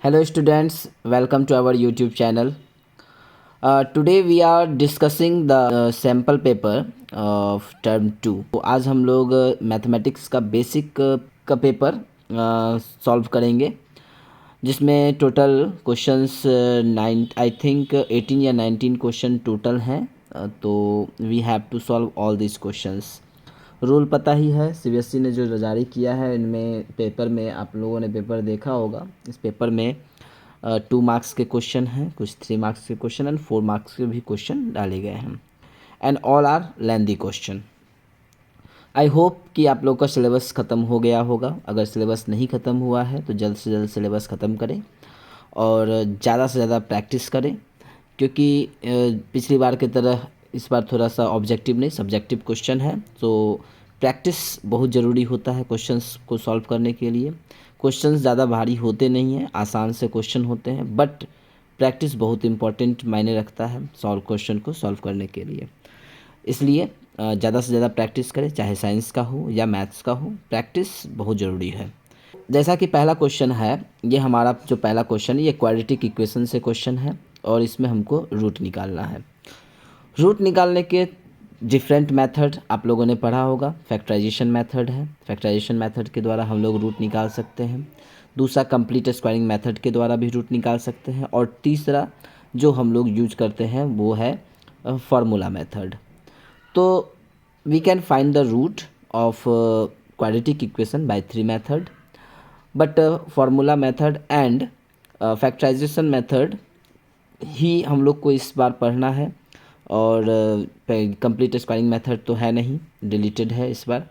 Hello students, welcome to our YouTube channel. Today we are discussing the sample paper of term 2. तो आज हम लोग mathematics का basic का पेपर सॉल्व करेंगे, जिसमें टोटल क्वेश्चंस 9 आई थिंक 18 या 19 क्वेश्चन टोटल हैं। तो we have to solve all this questions. Rule पता ही है, सीबीएसई ने जो जारी किया है, इनमें पेपर में आप लोगों ने पेपर देखा होगा। इस पेपर में 2 मार्क्स के क्वेश्चन हैं, कुछ 3 मार्क्स के क्वेश्चन एंड 4 मार्क्स के भी क्वेश्चन डाले गए हैं and all are lengthy question. I hope कि आप लोग का सिलेबस ख़त्म हो गया होगा। अगर सिलेबस नहीं ख़त्म हुआ है तो जल्द से जल्द सिलेबस ख़त्म करें और ज़्यादा से ज़्यादा प्रैक्टिस करें, क्योंकि पिछली बार की तरह इस बार थोड़ा सा ऑब्जेक्टिव नहीं सब्जेक्टिव क्वेश्चन है। तो प्रैक्टिस बहुत ज़रूरी होता है क्वेश्चंस को सॉल्व करने के लिए। क्वेश्चंस ज़्यादा भारी होते नहीं हैं, आसान से क्वेश्चन होते हैं, बट प्रैक्टिस बहुत इंपॉर्टेंट मायने रखता है क्वेश्चन को सॉल्व करने के लिए। इसलिए ज़्यादा से ज़्यादा प्रैक्टिस करें, चाहे साइंस का हो या मैथ्स का हो, प्रैक्टिस बहुत ज़रूरी है। जैसा कि पहला क्वेश्चन है, ये हमारा जो पहला क्वेश्चन है ये क्वाड्रेटिक इक्वेशन से क्वेश्चन है और इसमें हमको रूट निकालना है। रूट निकालने के डिफरेंट मेथड आप लोगों ने पढ़ा होगा। फैक्टराइजेशन मेथड है, फैक्टराइजेशन मेथड के द्वारा हम लोग रूट निकाल सकते हैं। दूसरा कंप्लीट स्क्वायरिंग मेथड के द्वारा भी रूट निकाल सकते हैं और तीसरा जो हम लोग यूज करते हैं वो है फार्मूला मेथड। तो we can find the root of quadratic equation by 3 method, but formula method and factorisation method ही हम लोग को इस बार पढ़ना है। और कंप्लीट स्क्वायरिंग मेथड तो है नहीं, डिलीटेड है इस बार।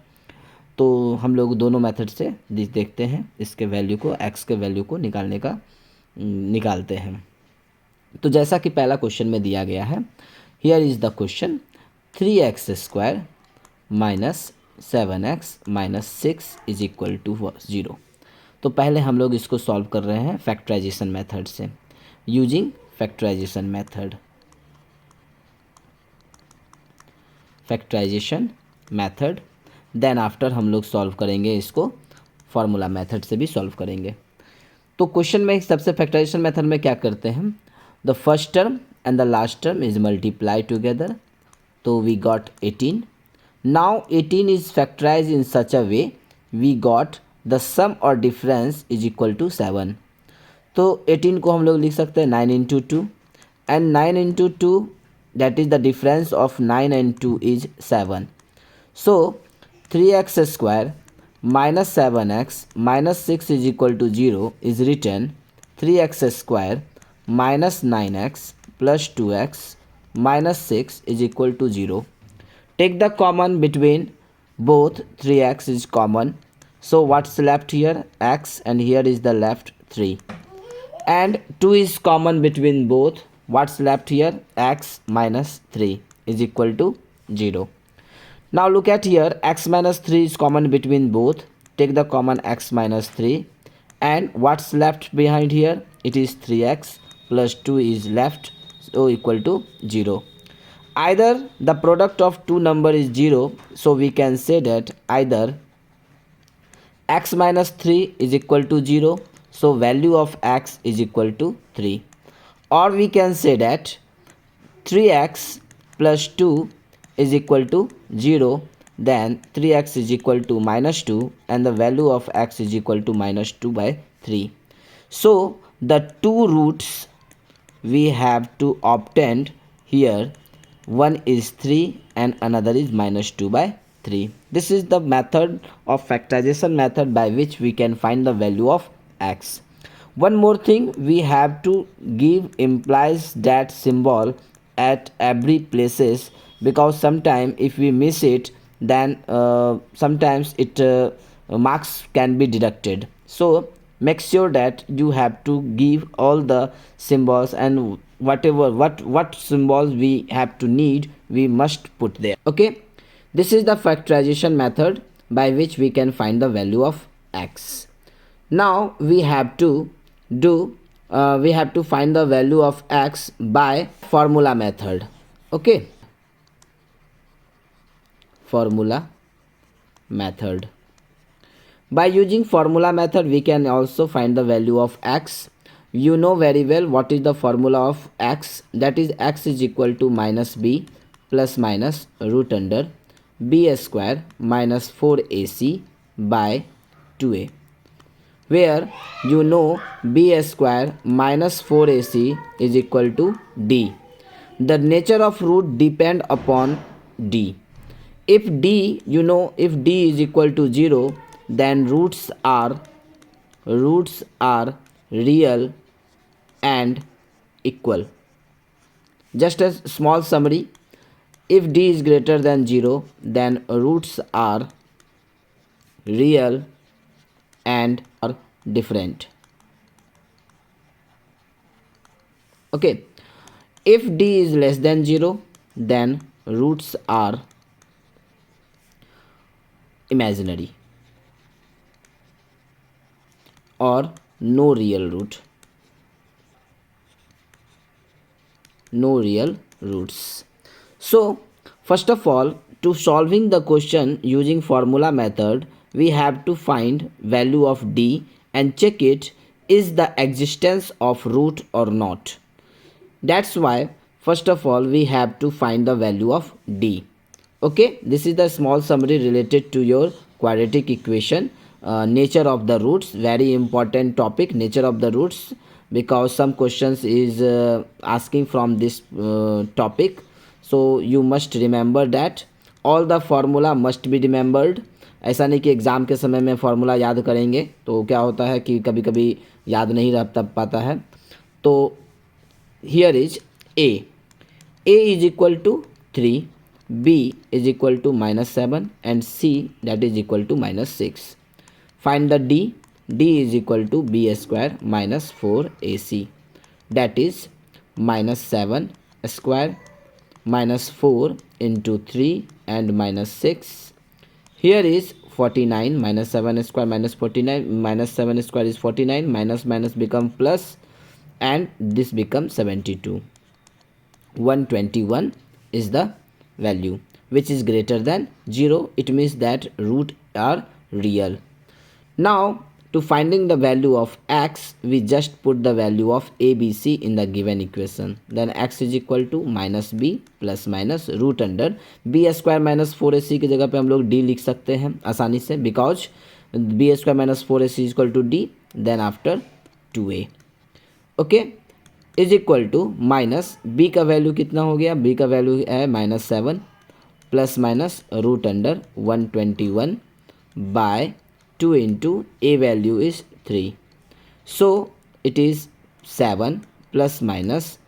तो हम लोग दोनों मेथड से देखते हैं, इसके वैल्यू को, एक्स के वैल्यू को निकालते हैं। तो जैसा कि पहला क्वेश्चन में दिया गया है, here is the question 3x square minus 7x minus 6 is equal to 0। तो पहले हम लोग इसको सॉल्व कर रहे हैं फैक्टराइजेशन मेथड से, using factorisation method. Factorisation method then after हम लोग सॉल्व करेंगे इसको फार्मूला मेथड से भी सॉल्व करेंगे। तो क्वेश्चन में सबसे फैक्टराइजेशन मेथड में क्या करते हैं, the first term and the last term is multiply together. तो we got 18। Now 18 is factorise in such a way we got the sum और डिफरेंस इज इक्वल टू 7। तो 18 को हम लोग लिख सकते हैं 9 into 2 and 9 into 2 that is the difference of 9 and 2 is 7. So 3x square minus 7x minus 6 is equal to 0 is written 3x square minus 9x plus 2x minus 6 is equal to 0. Take the common between both. 3x is common, so what's left here? X, and here is the left 3, and 2 is common between both. What's left here? X minus 3 is equal to 0. Now look at here, x minus 3 is common between both. Take the common x minus 3, and what's left behind here? It is 3x plus 2 is left, so equal to 0. Either the product of two number is 0, so we can say that either x minus 3 is equal to 0, so value of x is equal to 3. Or we can say that 3x plus 2 is equal to 0, then 3x is equal to minus 2 and the value of x is equal to minus 2 by 3. So the two roots we have to obtain here, one is 3 and another is minus 2 by 3. This is the method of factorization method by which we can find the value of x. One more thing, we have to give implies that symbol at every places, because sometimes if we miss it, then sometimes it marks can be deducted. So make sure that you have to give all the symbols, and whatever what symbols we have to need, we must put there. Okay, this is the factorization method by which we can find the value of x. Now we have to find the value of x by formula method. Okay, formula method. By using formula method we can also find the value of x You know very well what is the formula of x, that is x is equal to minus b plus minus root under b square minus 4ac by 2a, where you know b square minus 4ac is equal to d. The nature of root depend upon d. If d, you know, if d is equal to 0, then roots are real and equal. Just a small summary, if d is greater than 0, then roots are real and are different. Okay, if d is less than 0, then roots are imaginary or no real root, no real roots. So first of all, to solving the question using formula method, we have to find value of d and check it is the existence of root or not. That's why first of all we have to find the value of d. Okay, this is the small summary related to your quadratic equation. Nature of the roots, very important topic, nature of the roots, because some questions is asking from this topic. So you must remember that all the formula must be remembered. ऐसा नहीं कि exam के समय में formula याद करेंगे तो क्या होता है कि कभी कभी याद नहीं रह पाता है. तो here is a is equal to 3, b is equal to minus 7 and c that is equal to minus 6. Find the d is equal to b square minus 4ac, that is minus 7 square minus 4 into 3 and minus 6. Here is 49, minus 7 square minus 49, minus 7 square is 49, minus minus become plus, and this becomes 72. 121 is the value which is greater than 0. It means that root are real. Now to finding the value of x, we just put the value of abc in the given equation. Then x is equal to minus b plus minus root under b square minus 4ac की जगह पे हम लोग d लिख सकते हैं आसानी से, because b square minus 4ac is equal to d, then after 2a. Okay, is equal to minus B का वैल्यू कितना हो गया, बी का वैल्यू है minus 7 plus minus root under 121 by 2 into A value is 3. So it is 7 plus minus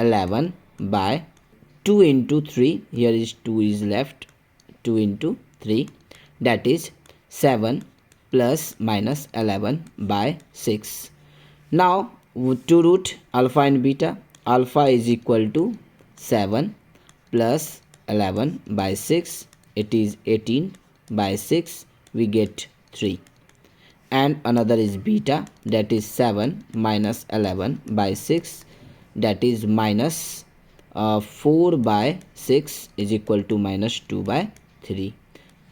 11 by 2 into 3, here is 2 is left, 2 into 3, that is 7 plus minus 11 by 6. Now to root alpha and beta, alpha is equal to 7 plus 11 by 6, it is 18 by 6, we get 3. And another is beta, that is 7 minus 11 by 6, that is minus 4 by 6 is equal to minus 2 by 3.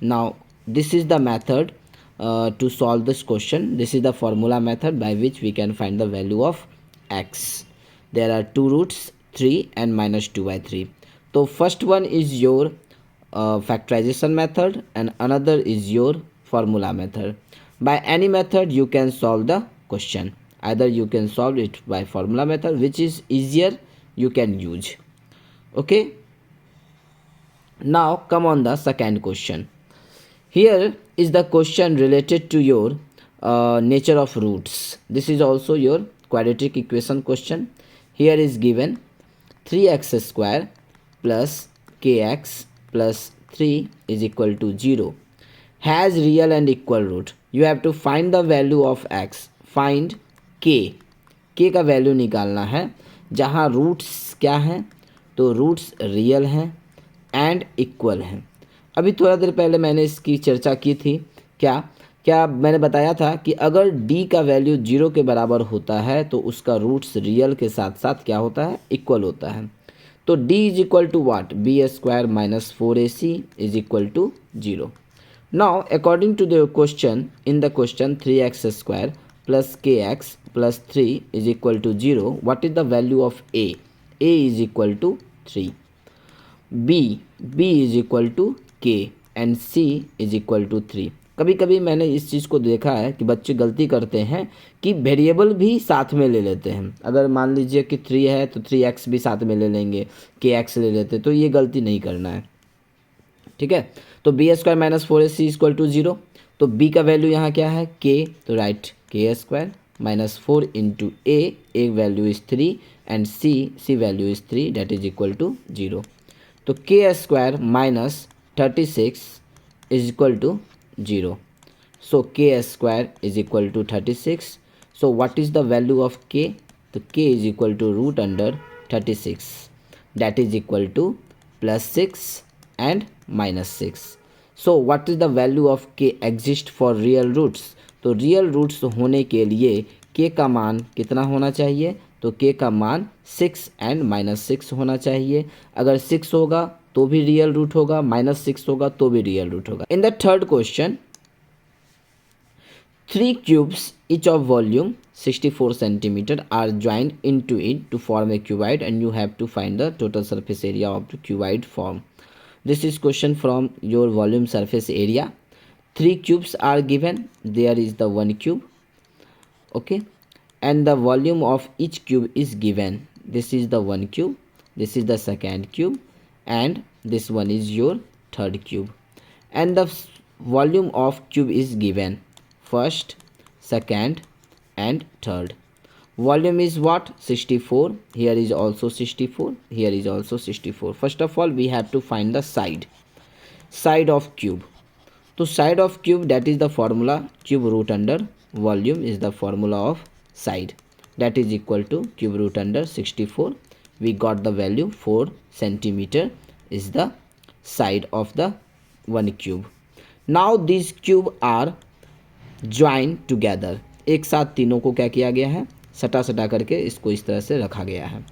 Now this is the method to solve this question. This is the formula method by which we can find the value of x. There are two roots, 3 and minus 2 by 3. So first one is your factorization method and another is your formula method. By any method you can solve the question. Either you can solve it by formula method, which is easier, you can use. Okay, now come on the second question. Here is the question related to your nature of roots. This is also your quadratic equation question. Here is given 3x square plus kx plus 3 is equal to 0 has real and equal root. You have to find the value of x. Find k. k का value निकालना है जहाँ roots क्या हैं, तो roots real हैं and equal हैं. अभी थोड़ा देर पहले मैंने इसकी चर्चा की थी. क्या मैंने बताया था कि अगर d का वैल्यू 0 के बराबर होता है तो उसका रूट्स रियल के साथ साथ क्या होता है, इक्वल होता है. तो d is equal to what, B square minus 4ac is equal to 0. Now according to the question, in the question 3x square plus kx plus 3 is equal to 0, what is the value of a? A is equal to 3, b is equal to k and c is equal to 3. कभी कभी मैंने इस चीज़ को देखा है कि बच्चे गलती करते हैं कि वेरिएबल भी साथ में ले लेते हैं. अगर मान लीजिए कि 3 है तो 3x भी साथ में ले लेंगे, kx ले लेते, तो ये गलती नहीं करना है. ठीक है, तो B square minus 4ac equal to 0. तो b का वैल्यू यहाँ क्या है? k, तो right k square minus 4 into A value is 3 and c value is 3, that is equal to 0. तो k square minus 36 is equal to 0. So k square is equal to 36. So what is the value of k? तो k is equal to root under 36. That is equal to plus 6 and minus 6. So what is the value of k exist for real roots? तो real roots होने के लिए k का मान कितना होना चाहिए? तो k का मान 6 and minus 6 होना चाहिए. अगर 6 होगा तो भी रियल रूट होगा, माइनस 6 होगा तो भी रियल रूट होगा. In the third question, 3 cubes each of volume 64 centimeter are joined into it to form a cuboid and you have to find the total surface area of the cuboid form. This is question from your volume surface area. 3 cubes are given. There is the 1 cube, okay, and the volume of each cube is given. This is the 1 cube, this is the second cube, and this one is your third cube, and the volume of cube is given. First, second and third. Volume is what? 64. Here is also 64. Here is also 64. First of all, we have to find the side of cube. So side of cube, that is the formula cube root under volume is the formula of side. That is equal to cube root under 64. We got the value 4 centimeter is the side of the one cube. Now these cube are join together. एक साथ तीनों को क्या किया गया है? सटा सटा करके इसको इस तरह से रखा गया है.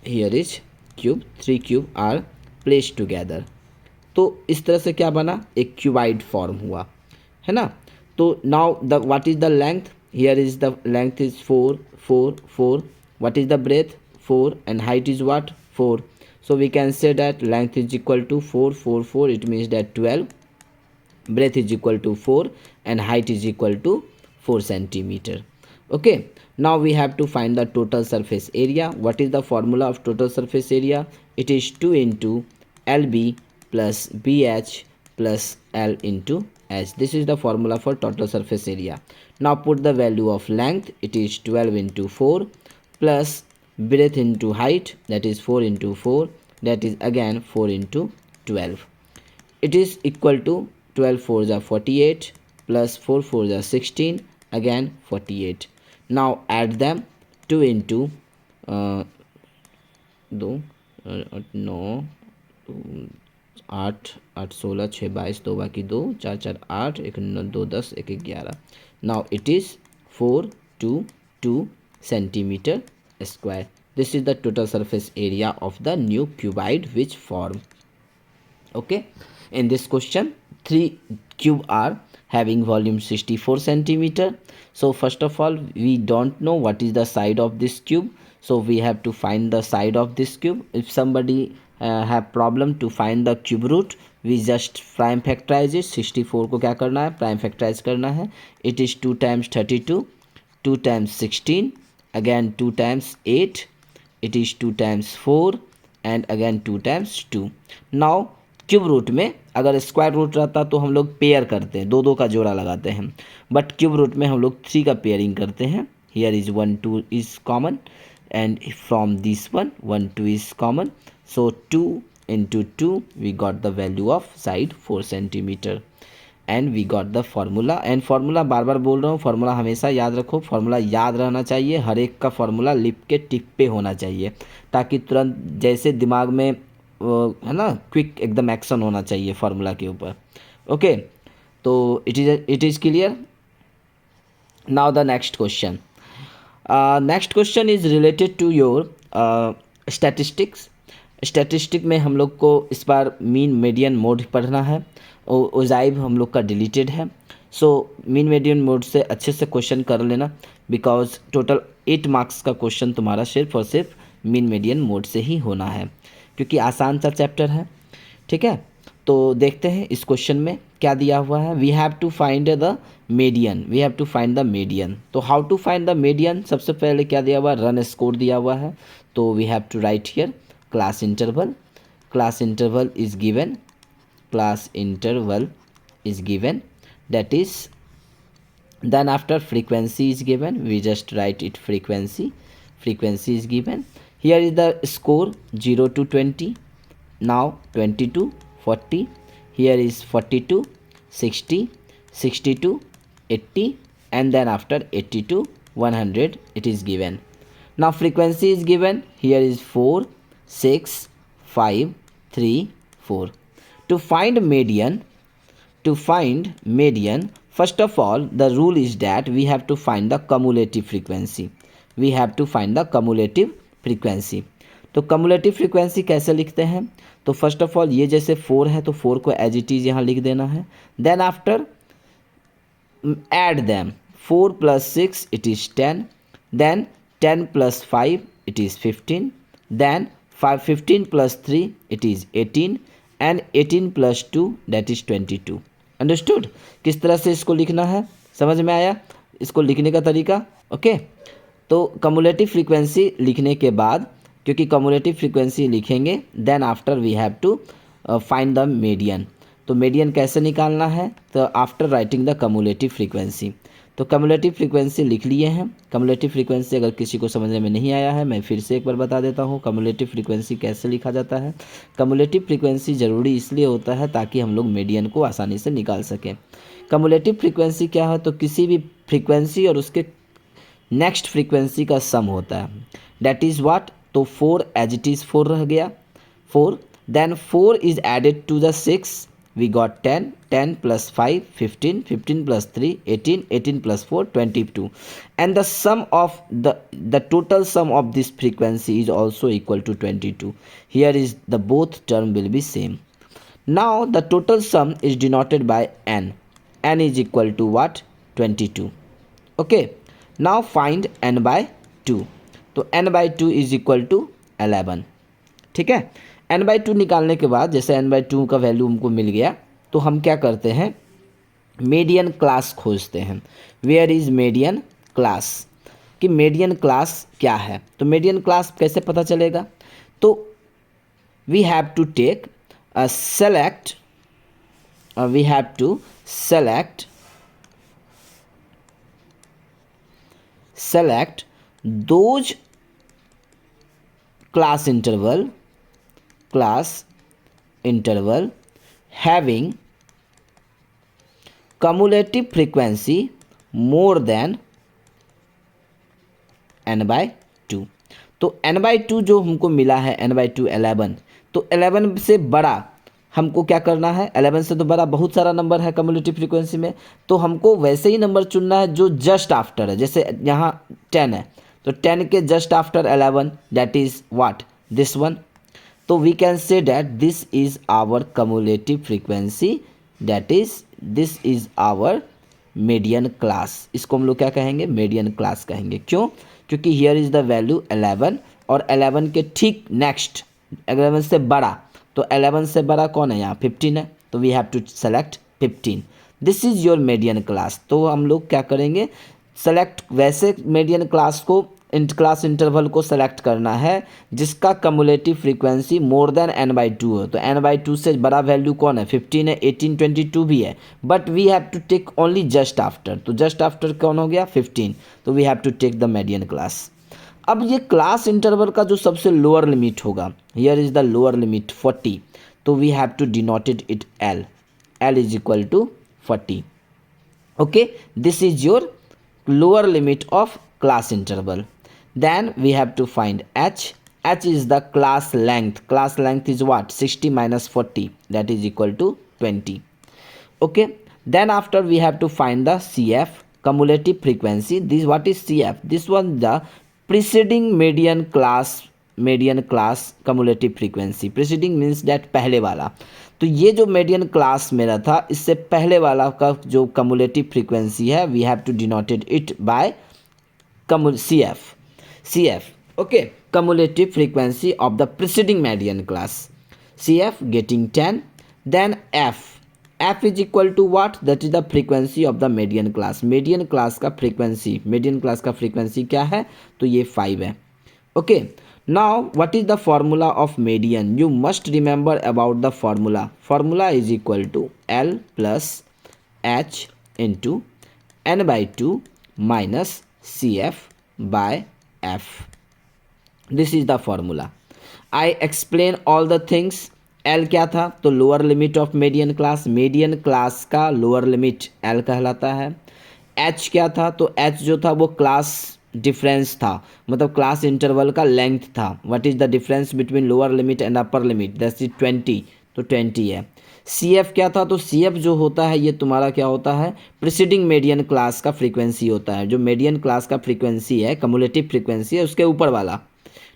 Here is cube, 3 cube are placed together. तो इस तरह से क्या बना? एक क्यूबाइड फॉर्म हुआ, है ना. तो now the what is the length? Here is the length is 4 4 4. What is the breadth? 4 and height is what? 4. So we can say that length is equal to 4 4 4. It means that 12. Breadth is equal to 4 and height is equal to 4 centimeter. Okay, now we have to find the total surface area. What is the formula of total surface area? It is 2 into LB plus BH plus L into H. This is the formula for total surface area. Now put the value of length. It is 12 into 4 plus breadth into height, that is 4 into 4, that is again 4 into 12. It is equal to 12 4s are 48 plus 4 4s are 16, again 48. Now add them. 2 into 2 9 8 8 16 6 22 2 बाकी 2 4 4 8 1 9 2 10 1 11. Now it is 422 centimeter square. This is the total surface area of the new cuboid which form. Okay, in this question 3 cube are having volume 64 centimeter. So first of all, we don't know what is the side of this cube, so we have to find the side of this cube. If somebody have problem to find the cube root, we just prime factorize it. 64 को क्या करना है? Prime factorise करना है. It is 2 times 32, 2 times 16, again 2 times 8, it is 2 times 4 and again 2 times 2. Now cube root में अगर square root रहता तो हम लोग पेयर करते हैं, 2 2 का जोड़ा लगाते हैं, बट क्यूब रूट में हम लोग 3 का पेयरिंग करते हैं. Here is 1 2 is common and from this 1 1 2 is common. So 2 into 2 we got the value of side 4 centimeter and we got the formula. And formula बार बार बोल रहा हूँ, फार्मूला हमेशा याद रखो. फार्मूला याद रहना चाहिए, हर एक का फार्मूला लिप के टिप पे होना चाहिए ताकि तुरंत जैसे दिमाग में है ना क्विक एकदम एक्शन होना चाहिए फार्मूला के ऊपर. ओके, तो it is clear. Now the next question. Next question is related to your statistics. Statistic में हम लोग को इस बार मीन मीडियन मोड पढ़ना है. ओजाइव हम लोग का डिलीटेड है. सो मीन मीडियन मोड से अच्छे से क्वेश्चन कर लेना, बिकॉज टोटल 8 मार्क्स का क्वेश्चन तुम्हारा सिर्फ और सिर्फ मीन मीडियन मोड से ही होना है, क्योंकि आसान सा चैप्टर है। ठीक है, तो देखते हैं इस क्वेश्चन में क्या दिया हुआ है। We have to find the median, we have to find the median. तो how to find the median, सबसे पहले क्या दिया हुआ है, रन स्कोर दिया हुआ है। तो we have to write here class interval, class interval is given, class interval is given, that is, then after frequency is given, we just write it frequency, frequency is given. Here is the score 0 to 20, now 20 to 40, here is 42, 60, 60 to 80, and then after 80 to 100 it is given. Now frequency is given, here is 4, 6, 5, 3, 4. To find median, first of all the rule is that we have to find the cumulative frequency, we have to find the cumulative frequency. तो cumulative frequency कैसे लिखते हैं, तो first of all ये जैसे 4 है तो 4 को एज इट इज़ यहाँ लिख देना है, then after add them, 4 plus 6 it is 10, then 10 plus 5 it is 15, then 15 plus 3 it is 18, and 18 plus 2 that is 22. Understood, किस तरह से इसको लिखना है, समझ में आया इसको लिखने का तरीका। ओके, तो कम्युलेटिव फ्रीक्वेंसी लिखने के बाद, क्योंकि कम्युलेटिव फ्रीक्वेंसी लिखेंगे then after we have to find the median. तो मीडियन कैसे निकालना है, तो after writing the cumulative frequency. तो कम्युलेटिव फ्रीक्वेंसी लिख लिए हैं। कम्युलेटिव फ्रीक्वेंसी अगर किसी को समझने में नहीं आया है, मैं फिर से एक बार बता देता हूँ कम्युलेटिव फ्रीक्वेंसी कैसे लिखा जाता है। कम्युलेटिव फ्रीक्वेंसी ज़रूरी इसलिए होता है ताकि हम लोग मीडियन को आसानी से निकाल सकें। कम्युलेटिव फ्रीक्वेंसी क्या है, तो किसी भी फ्रीक्वेंसी और उसके नेक्स्ट फ्रीक्वेंसी का सम होता है, डैट इज़ व्हाट। तो 4 एज इट इज़ 4 रह गया 4, then 4 is added to the 6, we got 10, 10 plus 5 15, 15 plus 3 18, 18 plus 4 22, and the sum of the total sum of this frequency is also equal to 22. Here is the both term will be same. Now the total sum is denoted by n, n is equal to what, 22. Okay, now find n by 2. तो n by 2 is equal to 11. ठीक है, n by 2 निकालने के बाद जैसे n by 2 का value हमको मिल गया, तो हम क्या करते हैं, मीडियन क्लास खोजते हैं। वेयर इज़ मीडियन क्लास, कि मीडियन क्लास क्या है। तो मीडियन क्लास कैसे पता चलेगा, तो we have to take select, we have to select those class interval having cumulative frequency more than n by 2. तो n by 2 जो हमको मिला है n by 2 11, तो 11 से बड़ा हमको क्या करना है, 11 से तो बड़ा बहुत सारा नंबर है कम्युलेटिव फ्रीक्वेंसी में, तो हमको वैसे ही नंबर चुनना है जो जस्ट आफ्टर है। जैसे यहाँ 10 है तो 10 के just after 11 that is what, this one. तो we can say that this is our cumulative frequency, that is this is our median class. इसको हम लोग क्या कहेंगे, मीडियन क्लास कहेंगे। क्यों, क्योंकि हियर इज़ द वैल्यू 11 और 11 के ठीक नेक्स्ट 11 से बड़ा, तो 11 से बड़ा कौन है यहाँ 15 है, तो we have to select 15, this is your median class. तो हम लोग क्या करेंगे, सेलेक्ट वैसे मीडियन क्लास को क्लास इंटरवल को सेलेक्ट करना है जिसका cumulative frequency more than n by 2 हो। तो n बाई 2 से बड़ा वैल्यू कौन है, 15 है, 18 22 भी है, but we have to take only just after. तो जस्ट आफ्टर कौन हो गया 15, तो we have to take the median class. अब ये क्लास इंटरवल का जो सबसे लोअर लिमिट होगा, here is the lower limit 40, तो we have to denoted it L, L is equal to 40। Okay, this is your lower limit of class interval. Then we have to find h. H is the class length. Class length is what? 60 minus 40. That is equal to 20. Okay. Then after we have to find the CF, cumulative frequency. This what is CF? This was the preceding median class median class cumulative frequency. Preceding means that पहले वाला। तो ये जो median class मेरा था, इससे पहले वाला का जो कम्युलेटिव फ्रीक्वेंसी है, we have to denoted it by CF, okay, cumulative frequency of the preceding median class, CF getting 10. Then F is equal to what? That is the frequency of the median class. median class का frequency क्या है? तो ये 5 है. Okay, now what is the formula of median? You must remember about the formula is equal to L plus H into n/2 minus CF by F. This is the formula. I explain all the things. L क्या था? तो lower limit of median class का lower limit L कहलाता है. H क्या था? तो H जो था वो क्लास डिफरेंस था, मतलब क्लास इंटरवल का लेंथ था. What is the difference between lower limit and upper limit? That's is 20. तो 20 है. CF क्या था? तो CF जो होता है ये तुम्हारा क्या होता है? प्रीसीडिंग मीडियन क्लास का फ्रीक्वेंसी होता है. जो मीडियन क्लास का फ्रीक्वेंसी है, कम्युलेटिव फ्रीक्वेंसी है, उसके ऊपर वाला.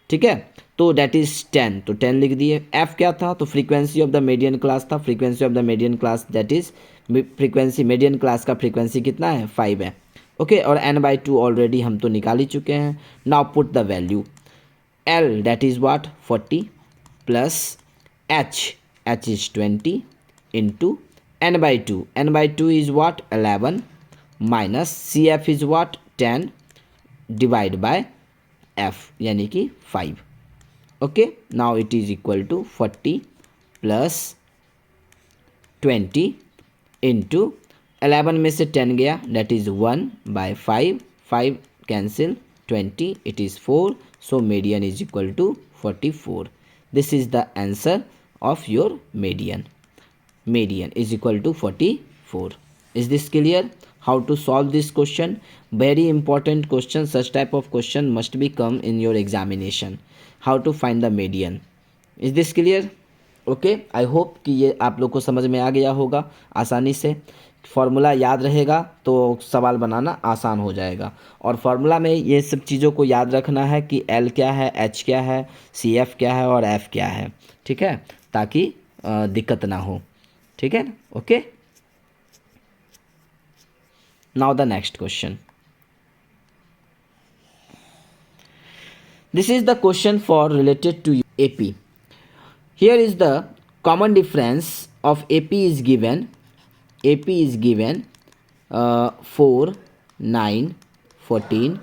ठीक है, तो डेट इज 10. तो 10 लिख दिए. F क्या था? तो frequency of the median class था. Frequency of the median class that is frequency, median class का फ्रीक्वेंसी कितना है? 5 है. ओके, और n/2 ऑलरेडी हम तो निकाल ही चुके हैं. Now put the value. L that is what? 40 plus H is 20 into n/2 is what? 11 minus CF is what? 10 divide by F यानी कि 5. okay, now it is equal to 40 plus 20 into 11 में से 10 गया, that is 1 by 5 cancel, 20 it is 4, so median is equal to 44. This is the answer of your median is equal to 44. Is this clear? How to solve this question? Very important question. Such type of question must be come in your examination. How to find the median? Is this clear? Okay, I hope कि ये आप लोग को समझ में आ गया होगा आसानी से. फार्मूला याद रहेगा तो सवाल बनाना आसान हो जाएगा. और फार्मूला में ये सब चीज़ों को याद रखना है कि L क्या है, H क्या है, CF क्या है और F क्या है. ठीक है, ताकि दिक्कत ना हो. ठीक है, okay. Now the next question. This is the question for related to AP. Here is the common difference of AP is given 4, 9, 14 ...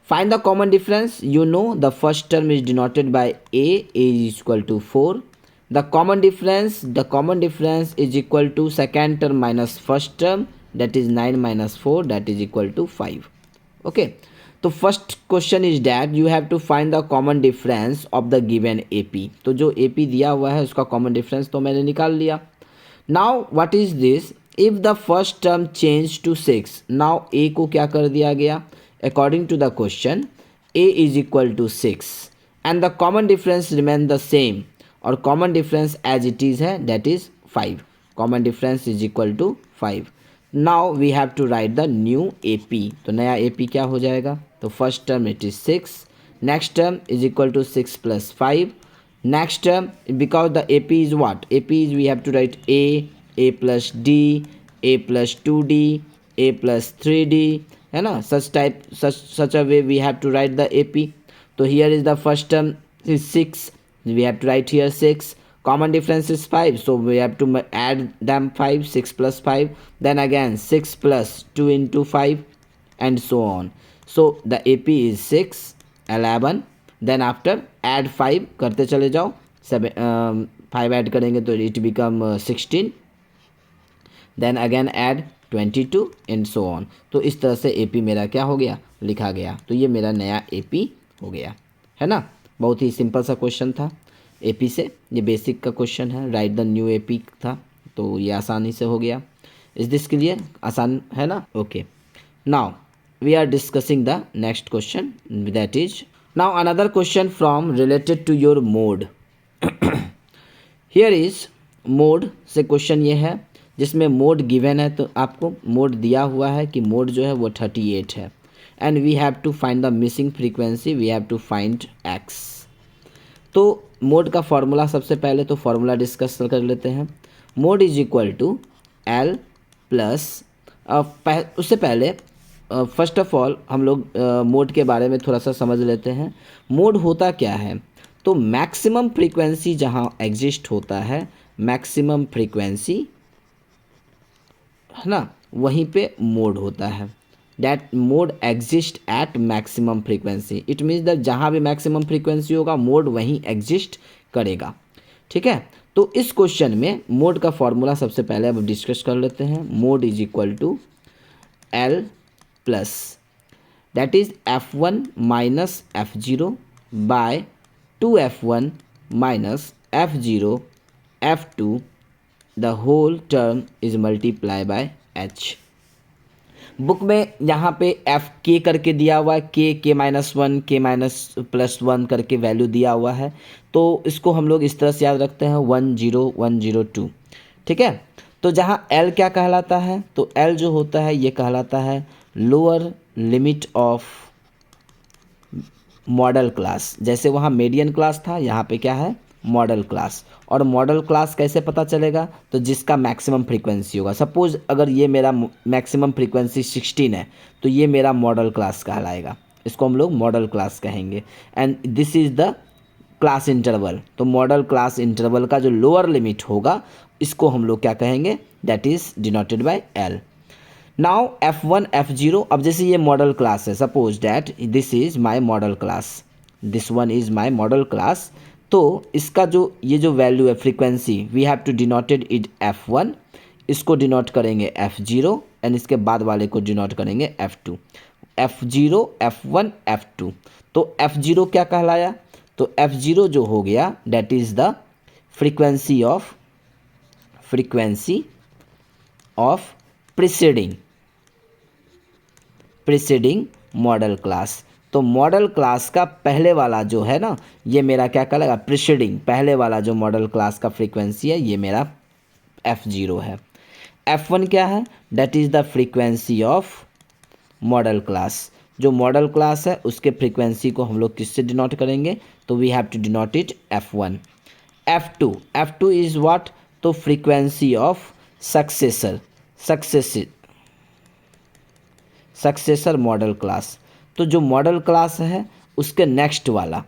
Find the common difference. You know the first term is denoted by A is equal to 4. The common difference is equal to second term minus first term, that is 9 minus 4, that is equal to 5. Okay. तो first question is that you have to find the common difference of the given AP. तो जो AP दिया हुआ है उसका common difference तो मैंने निकाल लिया. Now what is this? If the first term change to 6. Now A को क्या कर दिया गया? According to the question A is equal to 6 and the common difference remain the same. और common difference as it is है, that is 5. Common difference is equal to 5. Now we have to write the new AP. तो नया AP क्या हो जाएगा? तो first term it is 6, next term is equal to 6 plus 5. Next term, because the AP is what? AP is we have to write A plus D, A plus 2D, A plus 3D, है ना. such a way we have to write the AP. तो here is the first term is 6, we have to write here 6. Common difference is 5, so we have to add them 5. 6 plus 5, then again 6 plus 2 into 5 and so on. So the AP is 6, 11, then after add 5 करते चले जाओ. 5 add करेंगे तो it become 16, then again add 22 and so on. तो इस तरह से AP मेरा क्या हो गया? लिखा गया. तो ये मेरा नया AP हो गया, है ना. बहुत ही सिंपल सा क्वेश्चन था AP से. ये बेसिक का क्वेश्चन है. राइट द न्यू AP था, तो ये आसानी से हो गया. Is this clear? आसान है ना. Okay, now we are discussing the next question, that is now another question from related to your mode. Here is mode से क्वेश्चन ये है जिसमें मोड गिवन है. तो आपको मोड दिया हुआ है कि मोड जो है वो 38 है and we have to find the missing frequency, we have to find x। तो मोड का फॉर्मूला सबसे पहले तो फॉर्मूला डिस्कस कर लेते हैं। Mode is equal to L plus, उससे पहले फर्स्ट ऑफ ऑल हम लोग मोड के बारे में थोड़ा सा समझ लेते हैं। मोड होता क्या है, तो मैक्सिमम फ्रीक्वेंसी जहाँ एग्जिस्ट होता है, मैक्सिमम फ्रीक्वेंसी है ना, वहीं पे मोड होता है। That mode exist at maximum frequency, it means that जहाँ भी मैक्सिमम फ्रीक्वेंसी होगा मोड वहीं एग्जिस्ट करेगा। ठीक है, तो इस क्वेश्चन में मोड का फॉर्मूला सबसे पहले अब डिस्कस कर लेते हैं। Mode is equal to L plus that is F1 minus F0 by 2F1 minus F0 F2 the whole term is multiply by h। Book में यहाँ पे एफ के करके दिया हुआ है, के माइनस वन, के माइनस प्लस वन करके वैल्यू दिया हुआ है, तो इसको हम लोग इस तरह से याद रखते हैं 10102। ठीक है, तो जहाँ एल क्या कहलाता है, तो एल जो होता है ये कहलाता है lower limit of model class. जैसे वहाँ मीडियन क्लास था, यहाँ पे क्या है, मॉडल क्लास। और मॉडल क्लास कैसे पता चलेगा, तो जिसका मैक्सिमम फ्रीक्वेंसी होगा। सपोज अगर ये मेरा मैक्सिमम फ्रीक्वेंसी 16 है, तो ये मेरा मॉडल क्लास कहलाएगा, इसको हम लोग मॉडल क्लास कहेंगे। And this is the class interval, तो मॉडल क्लास इंटरवल का जो लोअर लिमिट होगा इसको हम लोग क्या कहेंगे, that is denoted by L. Now F1 F0, अब जैसे ये मॉडल क्लास है, suppose that this is my modal class, this one is my modal class, तो इसका जो ये जो वैल्यू है frequency, we have to denoted it F1, इसको डिनोट करेंगे F0 एंड इसके बाद वाले को डिनोट करेंगे F2। F0 F1 F2, तो F0 क्या कहलाया, तो F0 जो हो गया that is the frequency of preceding model class. तो मॉडल क्लास का पहले वाला जो है ना, ये मेरा क्या कहलाएगा, प्रीसीडिंग, पहले वाला जो मॉडल क्लास का फ्रीक्वेंसी है ये मेरा F0 है। F1 क्या है, that is the frequency of model class. जो मॉडल क्लास है उसके फ्रीक्वेंसी को हम लोग किससे डिनोट करेंगे, तो we have to denote it F1। F2 is what, तो frequency of successor model class. तो जो मॉडल क्लास है उसके नेक्स्ट वाला,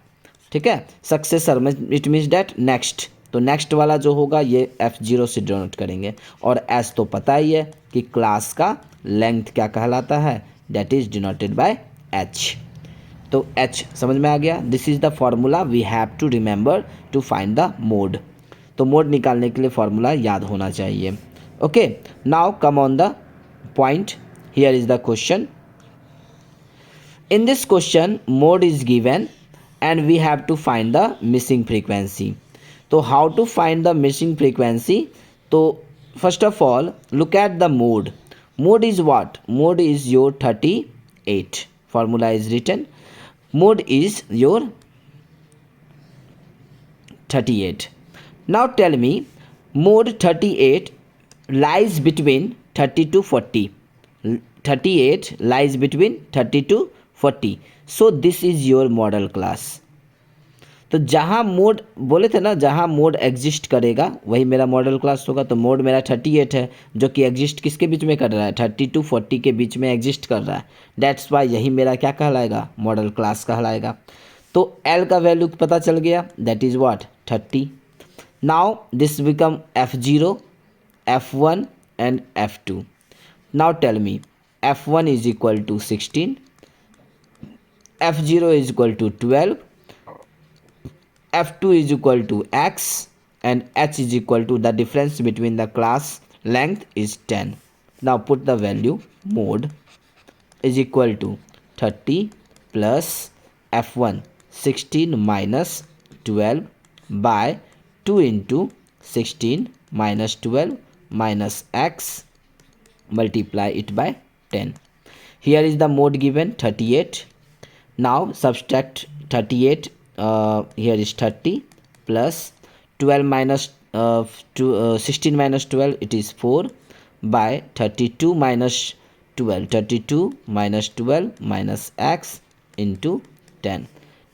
ठीक है, सक्सेसर में इट मीन्स डैट नेक्स्ट, तो नेक्स्ट वाला जो होगा ये F0 से डिनोट करेंगे। और एस तो पता ही है कि क्लास का लेंथ क्या कहलाता है, that is denoted by h। तो h समझ में आ गया। This is the formula we have to remember to find the mode. तो मोड निकालने के लिए फॉर्मूला याद होना चाहिए। Okay, now come on the point, here is the question. In this question mode is given and we have to find the missing frequency. So how to find the missing frequency? So first of all look at the mode. Mode is what? Mode is your 38. Formula is written. Mode is your 38. Now tell me, mode 38 lies between 30 to 40. 38 lies between 30 to 40. So this is your model class. तो जहाँ mode बोले थे ना, जहाँ mode exist करेगा वही मेरा model class होगा। तो मोड मेरा 38 है जो कि एग्जिस्ट किसके बीच में कर रहा है, 30 to 40 के बीच में एग्जिस्ट कर रहा है। दैट्स वाई यही मेरा क्या कहलाएगा, मॉडल क्लास कहलाएगा। तो एल का वैल्यू पता चल गया, that is what, 30। Now this become F0, F1 and F2। Now tell me, F1 is equal to 16, F0 is equal to 12, F2 is equal to x and h is equal to the difference between the class length is 10. Now put the value, mode is equal to 30 plus F1 16 minus 12 by 2 into 16 minus 12 minus x, multiply it by 10. Here is the mode given 38. Now subtract 38, here is 30 plus 12 minus 16 minus 12, it is 4 by 32 minus 12. 32 minus 12 minus x into 10.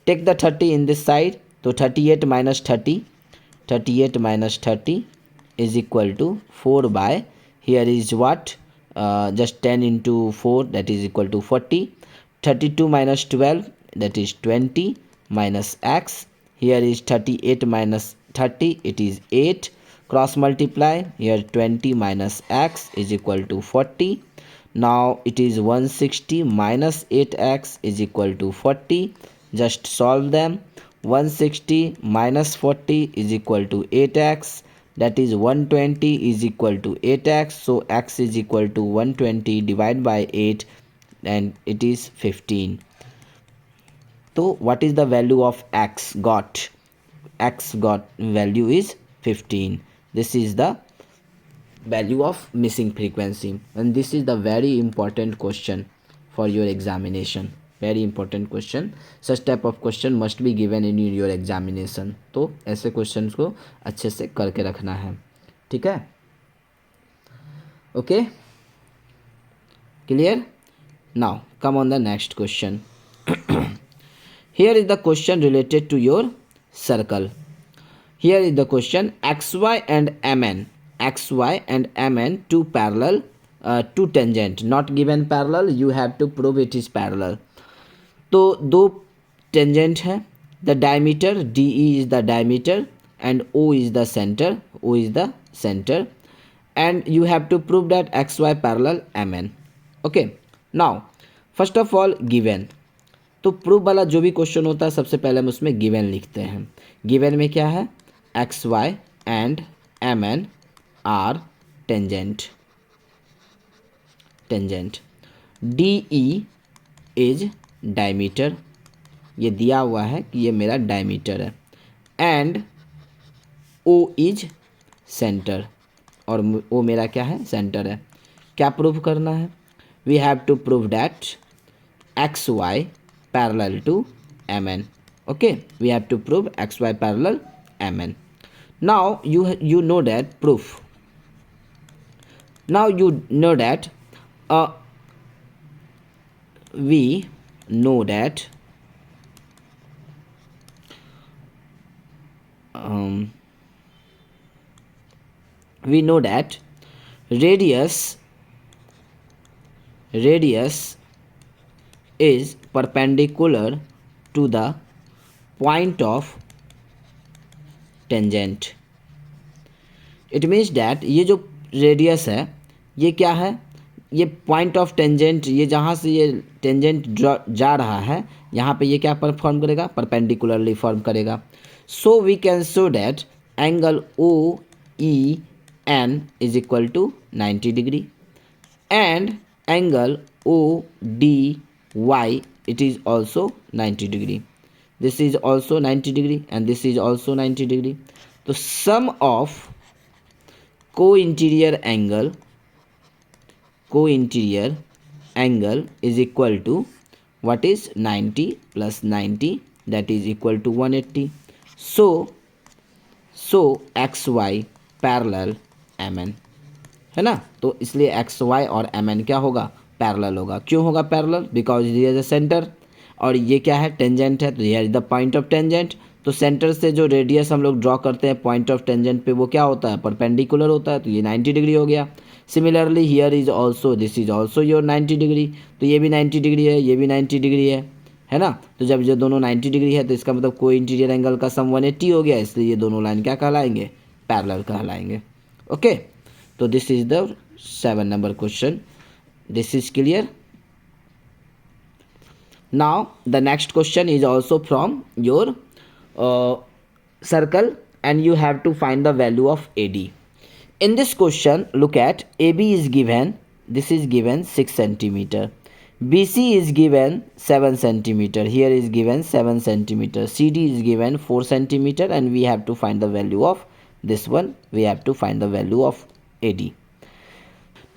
Take the 30 in this side. So 38 minus 30. 38 minus 30 is equal to 4 by, here is what, just 10 into 4, that is equal to 40. 32 minus 12, that is 20, minus x. Here is 38 minus 30, it is 8. Cross multiply, here 20 minus x is equal to 40. Now it is 160 minus 8x is equal to 40. Just solve them. 160 minus 40 is equal to 8x, that is 120 is equal to 8x. So x is equal to 120 divided by 8 and it is 15. So what is the value of x got? X got value is 15. This is the value of missing frequency, and this is the very important question for your examination. Very important question. Such type of question must be given in your examination. तो ऐसे question को अच्छे से करके रखना है, ठीक है? Okay, clear? Now come on the next question. Here is the question related to your circle. Here is the question: xy and mn, xy and mn two parallel, two tangent, not given parallel, you have to prove it is parallel. तो दो tangent है. The diameter D is the diameter and O is the centre, O is the centre, and you have to prove that X Y parallel M N. Okay, now first of all given. तो proof वाला जो भी question होता है सबसे पहले हम उसमें गिवन लिखते हैं. गिवन में क्या है? X Y and M N are tangent. Tangent D E is diameter, ये दिया हुआ है कि ये मेरा डायमीटर है, एंड ओ इज सेंटर, और ओ मेरा क्या है? सेंटर है. क्या प्रूव करना है? We have to prove that X Y parallel to M N. Okay, we have to prove X Y parallel M N. Now you know that proof. Now you know that we know that we know that radius is perpendicular to the point of tangent. It means that ये जो radius है ये क्या है? ये point of tangent, ये जहाँ से ये टेंजेंट जा रहा है यहाँ पे ये क्या परफॉर्म करेगा? परपेंडिकुलरली फॉर्म करेगा. So we can show that angle O E N is equal to 90 degree and angle O D Y it is also 90 degree. This is also 90 degree and this is also 90 degree. So sum of co-interior angle is equal to what is 90 plus 90, that is equal to 180. So xy parallel mn है ना. तो इसलिए xy और mn क्या होगा? Parallel होगा. क्यों होगा parallel? Because here is the centre और ये क्या है? टेंजेंट है, तो here is the point of tangent. तो सेंटर से जो रेडियस हम लोग ड्रॉ करते हैं पॉइंट ऑफ टेंजेंट पे वो क्या होता है? परपेंडिकुलर होता है. तो ये 90 डिग्री हो गया. Similarly here is also, this is also your 90 degree. तो ये भी 90 डिग्री है, ये भी 90 डिग्री है ना. तो जब ये दोनों 90 डिग्री है तो इसका मतलब कोई इंटीरियर एंगल का सम 180 हो गया, इसलिए ये दोनों लाइन क्या कहलाएंगे? पैरेलल कहलाएंगे. ओके, तो this is the 7 number question. This is clear. Now the next question is also from your circle and you have to find the value of AD. In this question, look at AB is given, this is given 6 centimeter. BC is given 7 centimeter. Here is given 7 centimeter. CD is given 4 centimeter and we have to find the value of this one. We have to find the value of AD.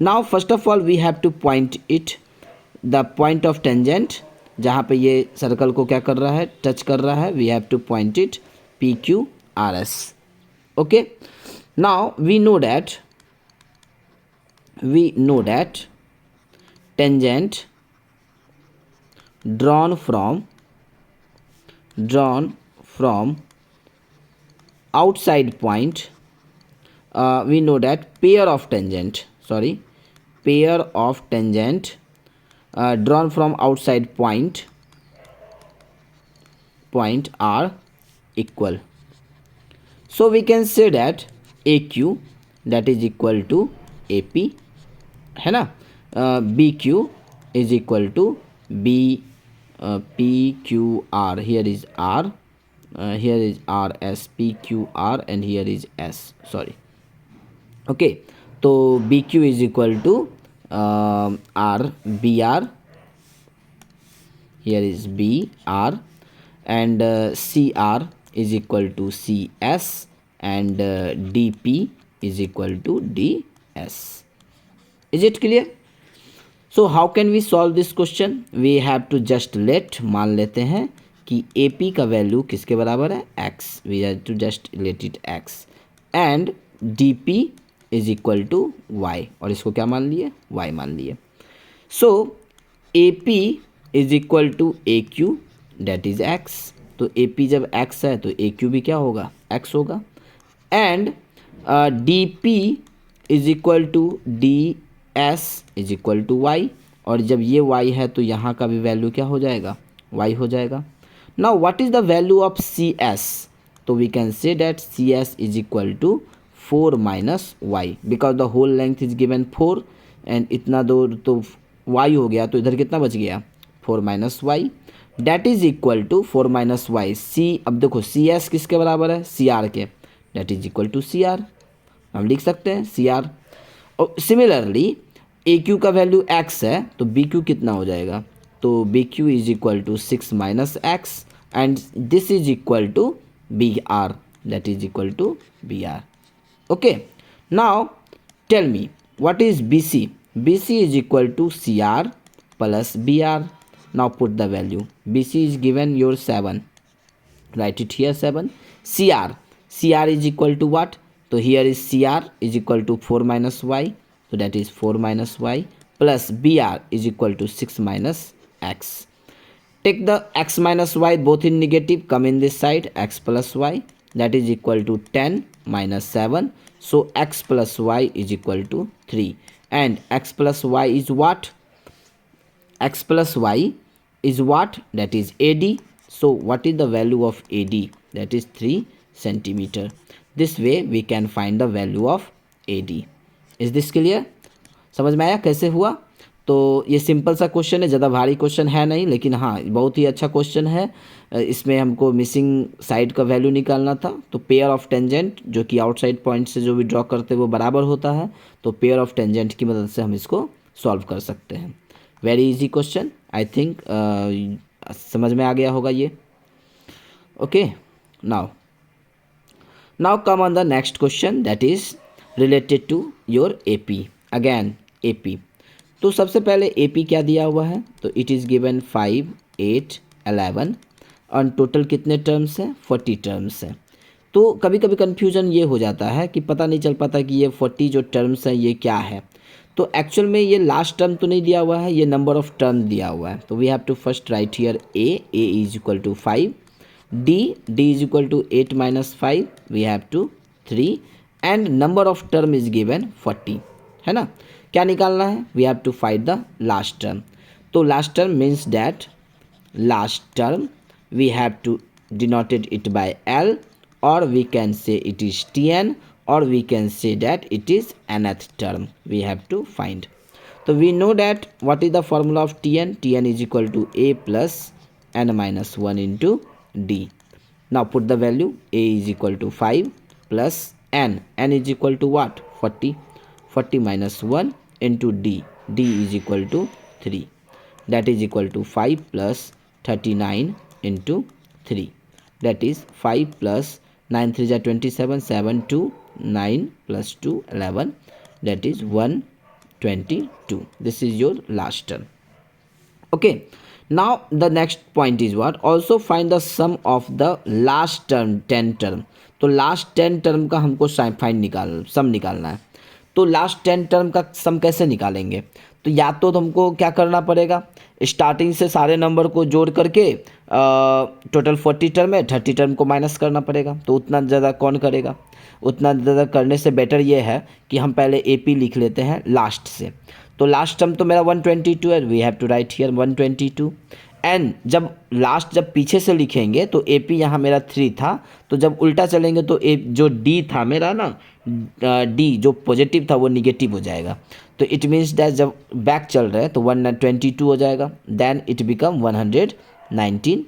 Now first of all we have to point it, the point of tangent जहाँ पे ये circle को क्या कर रहा है? Touch कर रहा है. we have to point it PQRS. okay, now we know that tangent drawn from outside point, we know that pair of tangent drawn from outside point are equal. So we can say that AQ that is equal to AP है ना, BQ is equal to B PQR. Here is R, here is RS, PQR, and here is S. Sorry. Okay. तो BQ is equal to R BR. Here is BR, and CR is equal to CS, and DP is equal to DS. Is it clear? So how can we solve this question? We have to just मान लेते हैं कि AP का value किसके बराबर है, X. We have to just let it X, and DP is equal to Y, और इसको क्या मान लिए, Y मान लिए. So AP is equal to AQ, that is X. तो AP जब X है तो AQ भी क्या होगा, X होगा. And DP is equal to DS is equal to Y, और जब ये Y है तो यहाँ का भी वैल्यू क्या हो जाएगा, Y हो जाएगा. Now what is the value of CS? तो we can say that CS is equal to 4 minus Y, because the whole length is given 4, and इतना दूर तो Y हो गया, तो इधर कितना बच गया, 4 minus Y, that is equal to 4 minus Y. C, अब देखो CS किसके बराबर है, CR के, that is equal to CR. हम लिख सकते हैं CR. और सिमिलरली AQ का वैल्यू X है तो BQ कितना हो जाएगा, तो BQ is equal to 6 minus X, and this is equal to BR, that is equal to BR. Okay, now tell me what is BC. BC is equal to CR plus BR. Now put the value. BC is given your 7, write it here 7. CR is equal to what, तो here is CR is equal to 4 minus Y, so that is 4 minus Y, plus BR is equal to 6 minus X. Take the X minus Y both in negative, come in this side, X plus Y, that is equal to 10 minus 7, so X plus Y is equal to 3, and X plus Y is what, X plus Y is what, that is AD. So what is the value of AD, that is 3 centimeter. This way we can find the value of AD. Is this clear? समझ में आया कैसे हुआ? तो ये simple सा question है, ज़्यादा भारी क्वेश्चन है नहीं, लेकिन हाँ बहुत ही अच्छा क्वेश्चन है. इसमें हमको मिसिंग साइड का वैल्यू निकालना था. तो पेयर ऑफ टेंजेंट जो कि आउटसाइड पॉइंट से जो भी ड्रॉ करते हैं वो बराबर होता है, तो पेयर ऑफ टेंजेंट की मदद से हम इसको सॉल्व कर सकते हैं. Very easy question, I think समझ में आ गया होगा ये. Okay, now come on the next question, that is related to your AP. Again AP. तो सबसे पहले AP क्या दिया हुआ है, तो इट इज़ गिवन 5, 8, 11, और टोटल कितने टर्म्स हैं, 40 टर्म्स हैं. तो कभी कभी कन्फ्यूजन ये हो जाता है कि पता नहीं चल पाता कि ये 40 जो टर्म्स हैं ये क्या है. तो एक्चुअल में ये लास्ट टर्म तो नहीं दिया हुआ है, ये नंबर ऑफ टर्म दिया हुआ है. तो we have to first write here A is equal to 5, D is equal to 8 minus 5, we have to 3, and number of term is given 40, है ना. क्या निकालना है, we have to find the last term. तो last term means that last term we have to denoted it by L, और we can say it is Tn, और we can say that it is nth term we have to find. तो we know that what is the formula of Tn. Tn is equal to A plus n minus 1 into D. Now put the value. A is equal to 5 plus n is equal to what, 40 minus 1 into D is equal to 3, that is equal to 5 plus 39 into 3, that is 5 plus 9 3 is 27, 7 2 9 plus 2 11, that is 122. This is your last term. Okay, now the next point is what, also find the sum of the last term 10 term. तो last 10 term का हमको सम निकालना है. तो last 10 term का सम कैसे निकालेंगे, तो या तो हमको क्या करना पड़ेगा, स्टार्टिंग से सारे नंबर को जोड़ करके टोटल 40 टर्म है, 30 टर्म को माइनस करना पड़ेगा। तो उतना ज़्यादा कौन करेगा, उतना ज़्यादा करने से बेटर ये है कि हम पहले AP लिख लेते हैं लास्ट से। तो लास्ट टर्म तो मेरा 122 है, we have to write here 122। And जब पीछे से लिखेंगे तो AP यहाँ मेरा 3 था, तो जब उल्टा चलेंगे तो जो D था मेरा ना, D जो पॉजिटिव था वो निगेटिव हो जाएगा। तो इट मीन्स दैट जब बैक चल रहे हैं तो 122 हो जाएगा, then it become 119,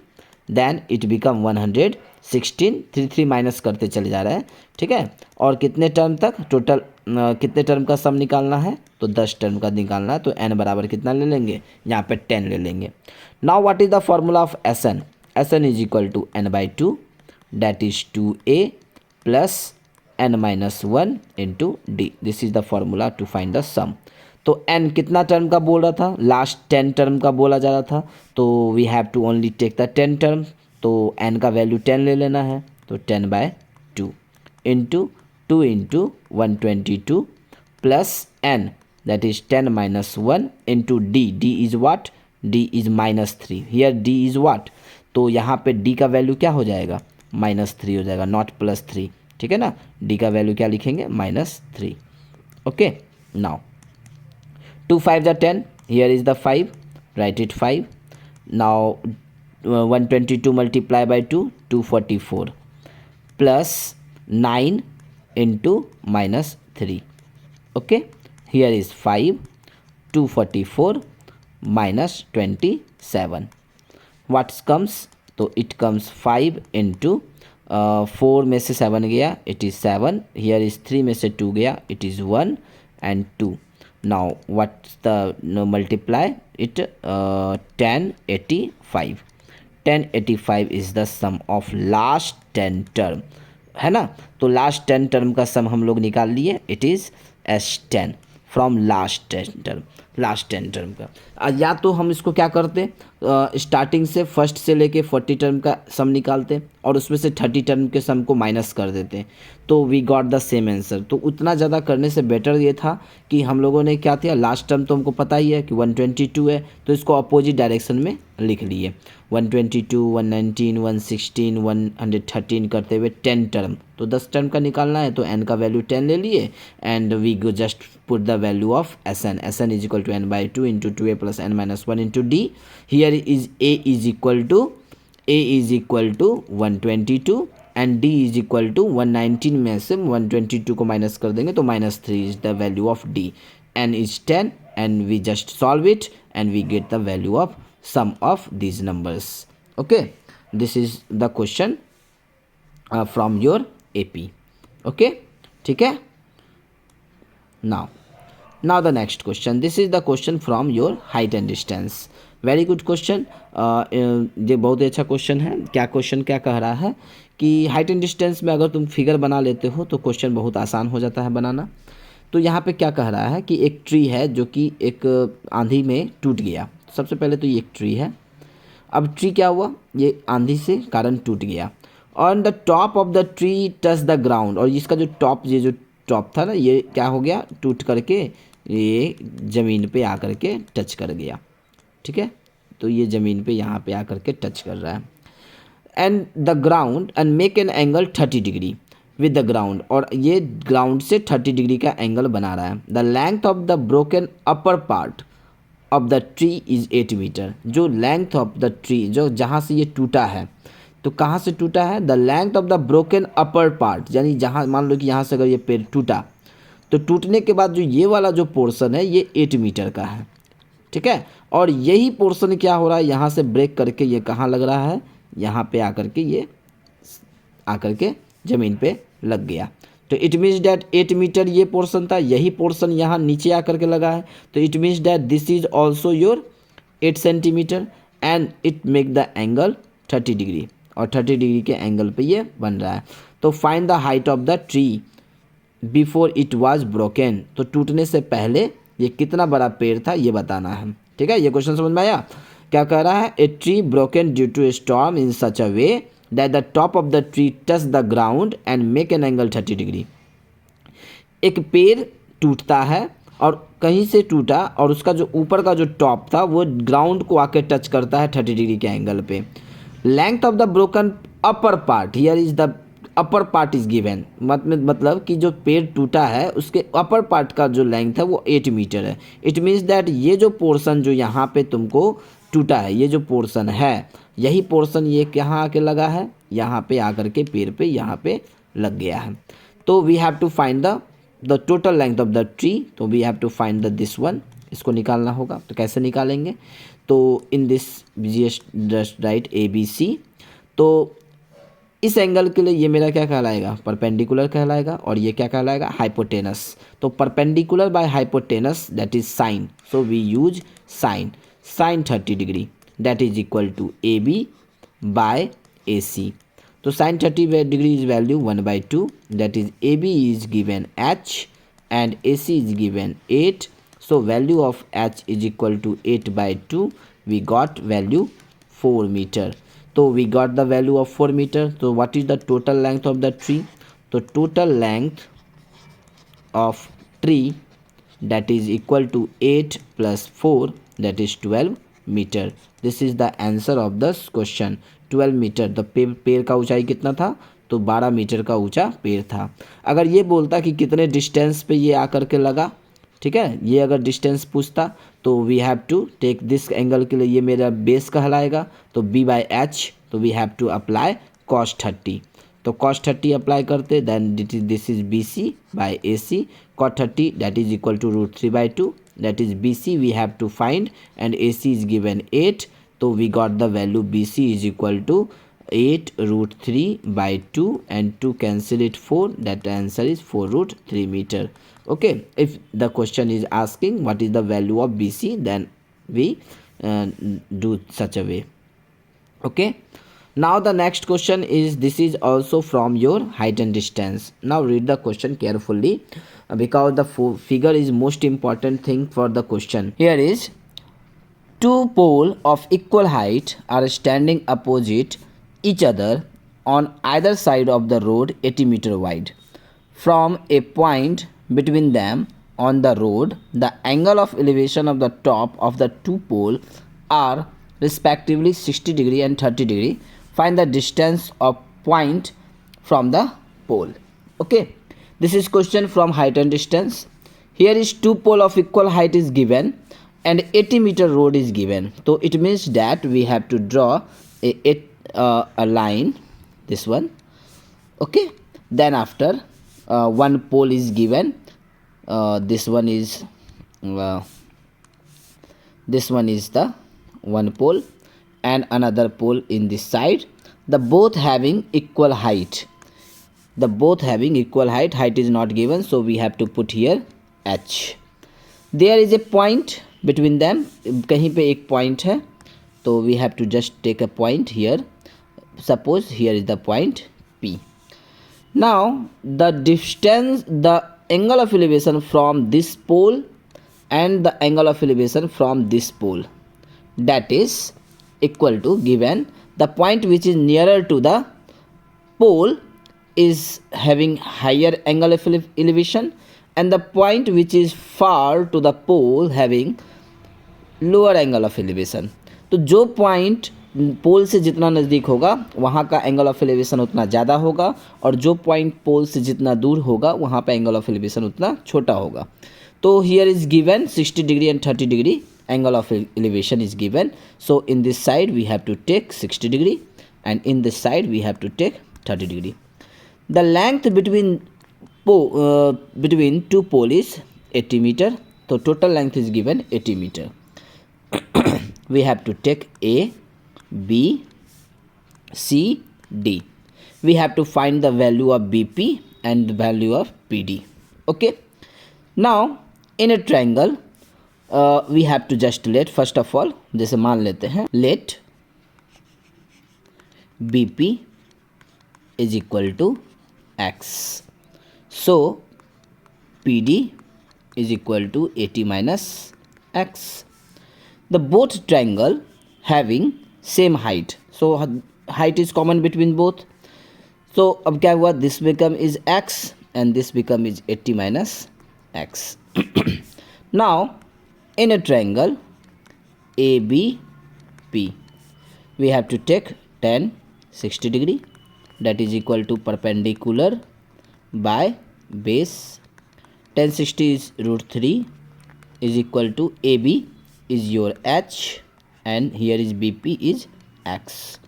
then it become 116, 3 minus करते चले जा रहे हैं, ठीक है। और कितने टर्म तक टोटल, कितने टर्म का सम निकालना है, तो 10 टर्म का निकालना है। तो n बराबर कितना ले लेंगे, यहाँ पे 10 ले लेंगे। Now what is the formula of Sn, Sn is equal to n/2 that is 2a plus n-1 into D, this is the formula to find the sum. तो n कितना टर्म का बोल रहा था, लास्ट 10 टर्म का बोला जा रहा था, तो we have to only take the 10 term, तो n का वैल्यू 10 ले लेना है। तो 10/2 into 2 into 122 plus n that is 10-1 into D, D is what, D is -3, here D is what, तो यहाँ पे d का वैल्यू क्या हो जाएगा, -3 हो जाएगा, नॉट +3, ठीक है ना। d का वैल्यू क्या लिखेंगे, -3, okay. Now 2 5 the 10, here is the 5, right it 5। Now 122 multiply by 2, 244 plus 9 into -3, okay. Here is 5, 244 -27, what's comes, तो इट कम्स 5 इंटू 4 में से 7 गया, इट इज़ 7, हियर इज़ 3 में से 2 गया, it is 1 and 2। Now what's the multiply it, 1085, 1085 is the sum of last 10 term, है ना। तो लास्ट 10 टर्म का सम हम लोग निकाल लिए, it is S10 from last 10 term, last 10 term का। या तो हम इसको क्या करते, स्टार्टिंग से फर्स्ट से लेके 40 टर्म का सम निकालते और उसमें से 30 टर्म के सम को माइनस कर देते, तो we got the same answer. तो उतना ज़्यादा करने से बेटर ये था कि हम लोगों ने क्या किया, लास्ट टर्म तो हमको पता ही है कि 122 है, तो इसको अपोजिट डायरेक्शन में लिख लिए, 122, 119, 116, 113 करते हुए 10 टर्म, तो 10 टर्म का निकालना है, तो n का वैल्यू 10 ले लिए and we go just put the value of Sn, Sn is equal to n/2 into 2a plus n-1 into D. Here is a is equal to 122 and d is equal to 119 में से 122 को minus कर देंगे तो -3 is the value of d, n is 10 and we just solve it and we get the value of sum of these numbers, okay। this is the question from your AP, okay, ठीक है। now the next question, this is the question from your height and distance, very good question। ये बहुत ही अच्छा question है। क्या question क्या कह रहा है कि हाइट एंड डिस्टेंस में अगर तुम फिगर बना लेते हो तो क्वेश्चन बहुत आसान हो जाता है बनाना। तो यहाँ पे क्या कह रहा है कि एक ट्री है जो कि एक आंधी में टूट गया। सबसे पहले तो ये एक ट्री है, अब ट्री क्या हुआ, ये आंधी से कारण टूट गया। On the top of the tree touch the ground, और इसका जो टॉप था ना, ये क्या हो गया, टूट करके ये ज़मीन पे आकर के टच कर गया, ठीक है। तो ये ज़मीन पे यहाँ पे आकर के टच कर रहा है। And the ground and make an angle 30 degree with the ground, और ये ग्राउंड से 30 डिग्री का एंगल बना रहा है। The length of the broken upper part of the tree is 8 metre, जो लेंथ ऑफ द ट्री, जो जहाँ से ये टूटा है, तो कहाँ से टूटा है, the length of the broken upper part, यानी जहाँ मान लो कि यहाँ से अगर ये पेड़ टूटा तो टूटने के बाद जो ये वाला जो पोर्शन है ये 8 मीटर का है, ठीक है। और यही पोर्शन क्या हो रहा है, यहाँ से ब्रेक करके ये कहाँ लग रहा है, यहाँ पे आकर के ये आकर के ज़मीन पे लग गया। तो इट मीन्स डैट 8 मीटर ये पोर्शन था, यही पोर्शन यहाँ नीचे आकर के लगा है, तो it means that this is also your 8 centimetre and it make the angle 30 degree, और 30 डिग्री के एंगल पे ये बन रहा है। तो find the height of the tree before it was broken, तो टूटने से पहले ये कितना बड़ा पेड़ था ये बताना है, ठीक है। ये क्वेश्चन समझ में आया। क्या कह रहा है, a tree broken due to a storm in such a way that the top of the tree touch the ground and make an angle 30 degree. एक पेड़ टूटता है और कहीं से टूटा और उसका जो ऊपर का जो टॉप था वो ग्राउंड को आके टच करता है 30 डिग्री के एंगल पे। Length of the broken upper part, here is the upper part is given, मतलब कि जो पेड़ टूटा है उसके अपर पार्ट का जो लेंथ है वो 8 मीटर है। इट मीन्स दैट ये जो पोर्शन जो यहाँ पे तुमको टूटा है, ये जो पोर्शन है, यही पोर्शन ये कहाँ आके लगा है, यहाँ पे आकर के पेड़ पे यहाँ पे लग गया है। तो we have to find the total length of the tree, तो we have to find the this one, इसको निकालना होगा। तो कैसे निकालेंगे, तो in this just write A B C. तो इस एंगल के लिए ये मेरा क्या कहलाएगा, परपेंडिकुलर कहलाएगा, और ये क्या कहलाएगा, हाइपोटेनस। तो perpendicular by hypotenuse that is sine, so we use sine 30 degree that is equal to A B by A C. तो sine 30 degree is value 1/2, that is A B is given h and AC is given 8, so value of h is equal to 8/2, we got value 4 meter. So we got the value of 4 meter. So what is the total length of the tree? So total length of tree that is equal to 8 plus 4, that is 12 meter. This is the answer of this question, 12 metre. तो पेड़ का ऊंचाई कितना था, तो 12 metre का ऊंचा पेड़ था। अगर ये बोलता कि कितने डिस्टेंस पे ये आकर के लगा, ठीक है, ये अगर डिस्टेंस पूछता तो we have to take this angle के लिए ये मेरा बेस कहलाएगा, तो b/h, तो we have to apply cos 30। तो cos 30 अप्लाई करते, then this is BC by AC, cot 30 that is equal to √3/2, that is BC we have to find and AC is given 8, तो we got the value BC is equal to 8 √3/2 and 2 cancel it 4, that answer is 4√3 meter. Okay, if the question is asking what is the value of BC, then we do such a way. Okay, now the next question is, this is also from your height and distance. Now read the question carefully because the figure is most important thing for the question. Here is two poles of equal height are standing opposite each other on either side of the road 80 meter wide. From a point between them on the road, the angle of elevation of the top of the two poles are respectively 60 degree and 30 degree. Find the distance of point from the pole. Okay, this is question from height and distance. Here is two poles of equal height is given and 80 meter road is given. So it means that we have to draw a line, this one. Okay, then after one pole is given, this one is the one pole and another pole in this side, the both having equal height, height is not given, so we have to put here h. There is a point between them, कहीं पे एक point है, तो we have to just take a point here. Suppose here is the point P. Now the distance, the angle of elevation from this pole and the angle of elevation from this pole, that is equal to, given the point which is nearer to the pole is having higher angle of elevation and the point which is far to the pole having lower angle of elevation. तो जो point पोल से जितना नज़दीक होगा वहाँ का angle of elevation उतना ज़्यादा होगा और जो पॉइंट पोल से जितना दूर होगा वहाँ पे एंगल ऑफ एलिवेशन उतना छोटा होगा. तो here is given 60 degree and 30 degree angle of elevation is given. So in this side we have to take 60 degree and in this side we have to take 30 degree. The length between two poles is 80 meter. So total length is given 80 meter. We have to take A, B, C, D. We have to find the value of BP and the value of PD. Okay. Now in a triangle we have to just let, first of all जैसे मान लेते हैं, let BP is equal to X. So PD is equal to 80 minus X. The both triangle having same height. So height is common between both. So अब क्या हुआ, this become is X and this become is 80 minus X. Now in a triangle ABP we have to take tan 60 degree, that is equal to perpendicular by base. Tan 60 is √3 is equal to AB is your H and here is BP is X.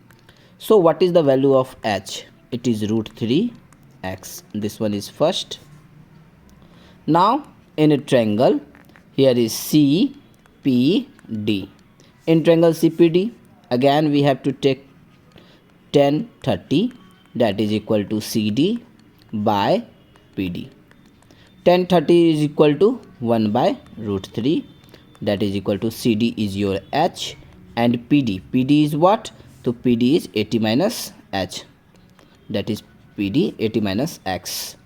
So what is the value of H? It is √3x. This one is first. Now in a triangle here is CPD. In triangle CPD again we have to take tan 30, that is equal to CD by PD. Tan 30 is equal to 1 by √3, that is equal to CD is your H and PD is what? So PD is 80 minus H, that is PD 80 minus X.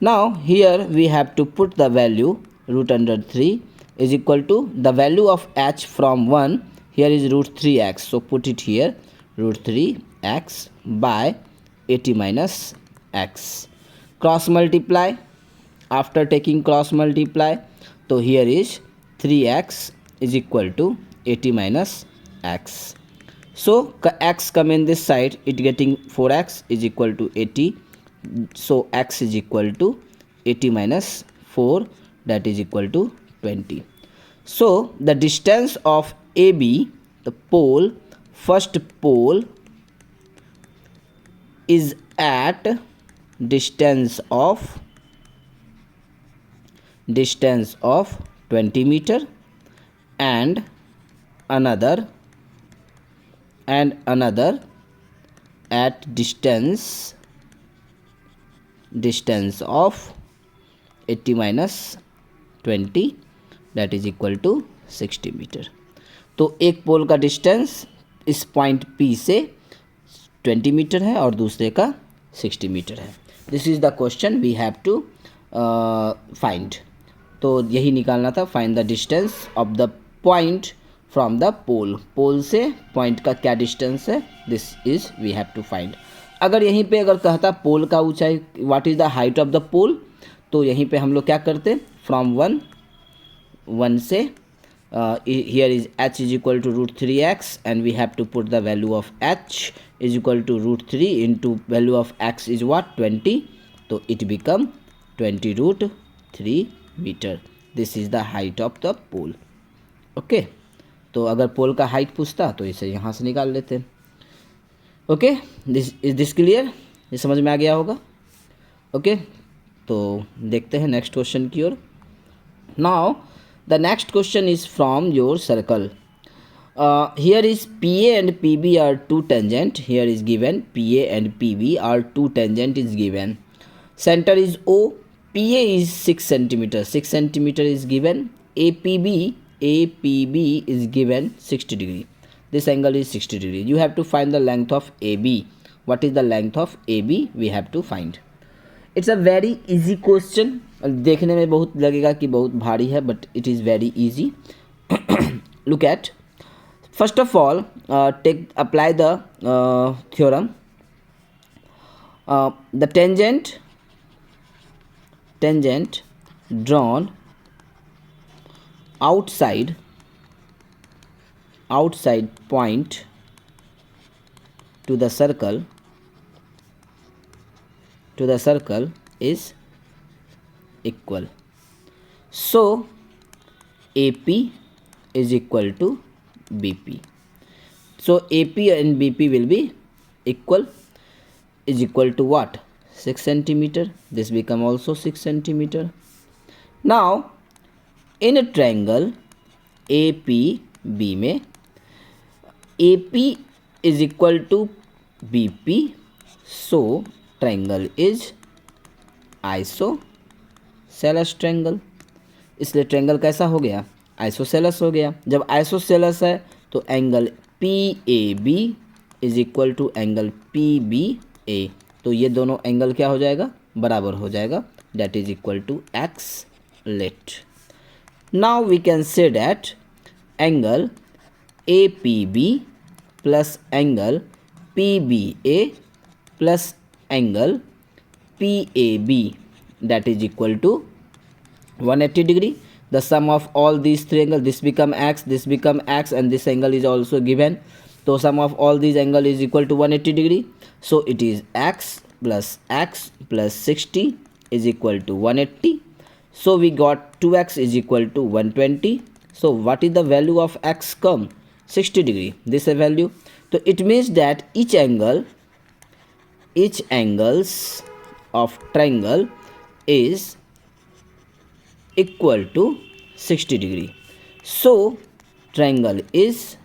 Now here we have to put the value √3 is equal to the value of H from 1, here is √3x, so put it here √3x by 80 minus X. Cross multiply. After taking cross multiply, so here is 3x is equal to 80 minus X. So x come in this side, it getting 4x is equal to 80. So x is equal to 80 minus 4, that is equal to 20. So the distance of AB, the pole, first pole is at distance of 20 meter and another at distance of 80 minus 20, that is equal to 60 metre. तो एक पोल का distance इस point P से 20 metre है और दूसरे का 60 metre है. This is the question we have to find. तो यही निकालना था. Find the distance of the point from the pole. Pole से पॉइंट का क्या डिस्टेंस है, this is we have to find. अगर यहीं पे अगर कहता पोल का ऊंचाई, what is the height of the pole, तो यहीं पे हम लोग क्या करते, फ्रॉम वन से here is h is equal to √3x and we have to put the value of h is equal to √3 into value of x is what, 20. So it become 20 √3 meter. This is the height of the pole. Okay. तो अगर पोल का height पूछता तो इसे यहाँ से निकाल लेते. ओके, दिस क्लियर, ये समझ में आ गया होगा. ओके, तो देखते हैं नेक्स्ट क्वेश्चन की ओर. Now the next question is from your circle. Here is PA and PB are two tangent. Here is given PA and PB are two tangent is given. Center is O. PA is 6 centimeter. 6 centimeter is given. APB is given 60 degree. This angle is 60 degree. You have to find the length of AB. What is the length of AB? We have to find. It's a very easy question. देखने में बहुत लगेगा कि बहुत भारी है, but it is very easy. Look at, first of all take apply the theorem. The tangent drawn outside point to the circle is equal. So AP is equal to BP. So AP and BP will be equal. Is equal to what? 6 centimeter. This become also 6 centimeter. Now in a triangle APB में AP is equal to BP. So triangle is isosceles triangle. इसलिए triangle कैसा हो गया, isosceles हो गया. जब isosceles है तो angle PAB is equal to angle PBA. तो ये दोनों एंगल क्या हो जाएगा, बराबर हो जाएगा. That is equal to X. Let now we can say that angle APB plus angle PBA plus angle PAB that is equal to 180 degree. the sum of all these three angles, this become x, this become x, and this angle is also given. So sum of all these angle is equal to 180 degree. So it is x plus 60 is equal to 180. So we got 2x is equal to 120. So what is the value of x come? 60 degree. This is a value. So it means that each angles of triangle is equal to 60 degree. So triangle is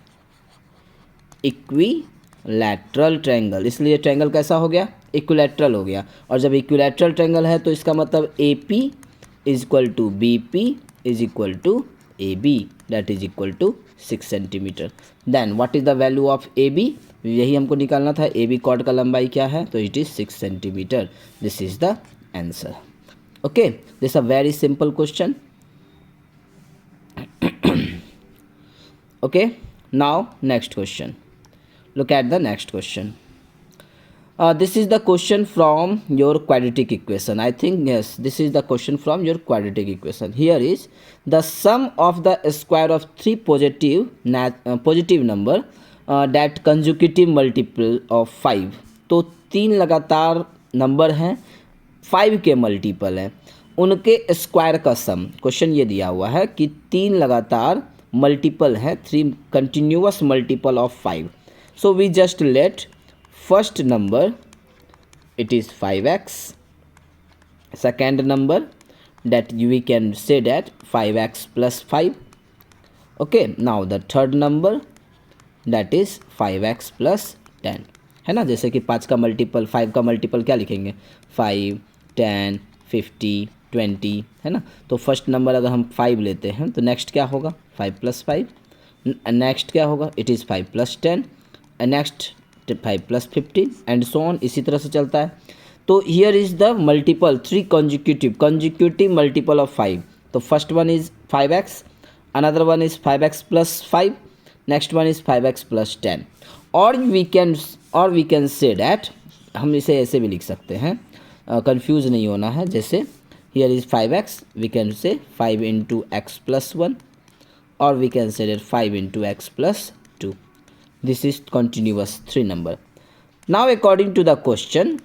equilateral triangle, इसलिए triangle कैसा हो गया? Equilateral हो गया. और जब equilateral triangle है तो इसका मतलब A P is equal to B P is equal to A B, that is equal to 6 centimetre. Then what is the value of A B? यही हमको निकालना था. ए बी कॉर्ड का लंबाई क्या है? तो it is 6 centimetre. This is the answer. Okay, this a very simple question. Okay, now next question. Look at the next question. This is the question from your quadratic equation. I think yes, this is the question from your quadratic equation. Here is the sum of the square of three positive number that consecutive multiple of 5. तो तीन लगातार number हैं, 5 के multiple हैं, उनके square का सम. Question ये दिया हुआ है कि तीन लगातार मल्टीपल है, 3 continuous multiple of 5. So we just let first number, it is 5x. Second number, that we can say that 5x plus 5. Okay, now the third number, that is 5x plus 10. है ना, जैसे कि 5 का multiple, 5 का multiple क्या लिखेंगे? 5, 10, 50, 20, है ना. तो फर्स्ट नंबर अगर हम 5 लेते हैं तो नेक्स्ट क्या होगा? 5 प्लस 5. नेक्स्ट क्या होगा? It is 5 plus 10. Next 5 plus 15 and so on. इसी तरह से चलता है. तो here is the multiple 3 consecutive multiple of 5. तो first one is 5x, another one is 5x plus 5, next one is 5x plus 10. और वी कैन से डैट, हम इसे ऐसे भी लिख सकते हैं, कंफ्यूज नहीं होना है. जैसे here is 5x, we can say 5 into x plus 1, or we can say that 5 into x plus 2. This is continuous 3 number. Now according to the question,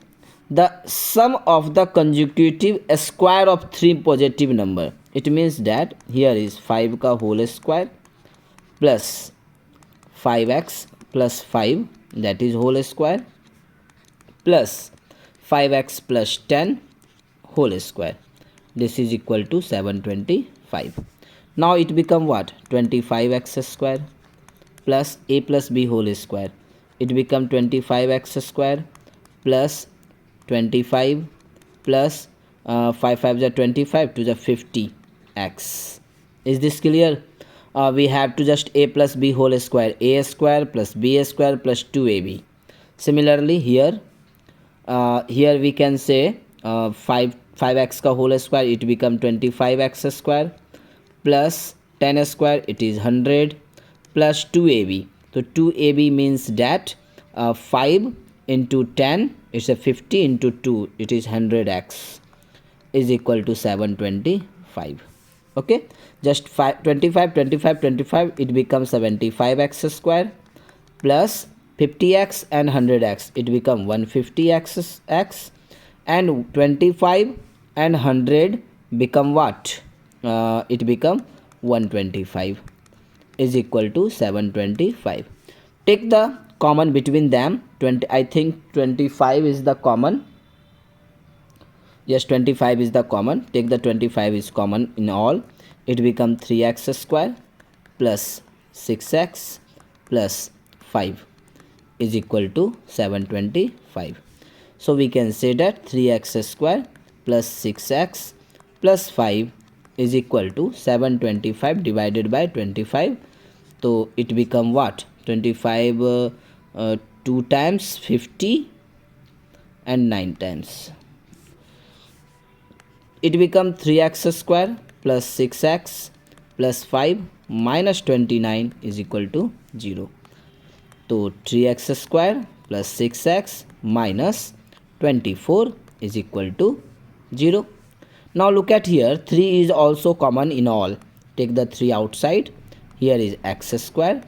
the sum of the consecutive square of 3 positive number, it means that here is 5 का whole square plus 5x plus 5, that is whole square, plus 5x plus 10 whole square. This is equal to 725. Now it become what? 25x square plus a plus b whole square. It become 25x square plus 25 plus 5 5 is 25 to the 50x. Is this clear? We have to just a plus b whole square, a square plus b square plus 2ab. Similarly here we can say 5x का whole square, it become 25x square plus 10 square, it is 100 plus 2ab. So 2ab means that 5 into 10, it's a 50 into 2, it is 100x is equal to 725. Okay, just 25, it becomes 75x square plus 50x and 100x, it become 150x, and 25 and 100 become what? It become 125 is equal to 725. Take the common between them. 20, I think 25 is the common. Yes, 25 is the common. Take the 25 is common in all. It become 3x square plus 6x plus 5 is equal to 725. So we can say that 3x square plus 6x plus 5 is equal to 725 divided by 25. So it become what? 25 2 times 50 and 9 times. It become 3x square plus 6x plus 5 minus 29 is equal to 0. So 3x square plus 6x minus 24 is equal to 0. Now look at here, 3 is also common in all. take the 3 outside. Here is x square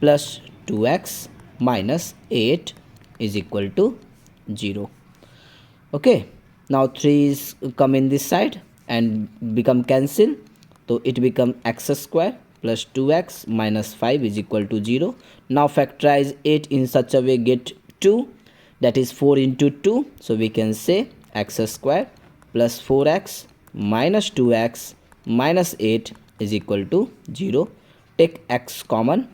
plus 2x minus 8 is equal to 0. Okay, now 3 is come in this side and become cancel, so it become x square plus 2x minus 5 is equal to 0. Now factorize 8 in such a way, get 2, that is 4 into 2, so we can say x square plus 4x minus 2x minus 8 is equal to 0. Take x common,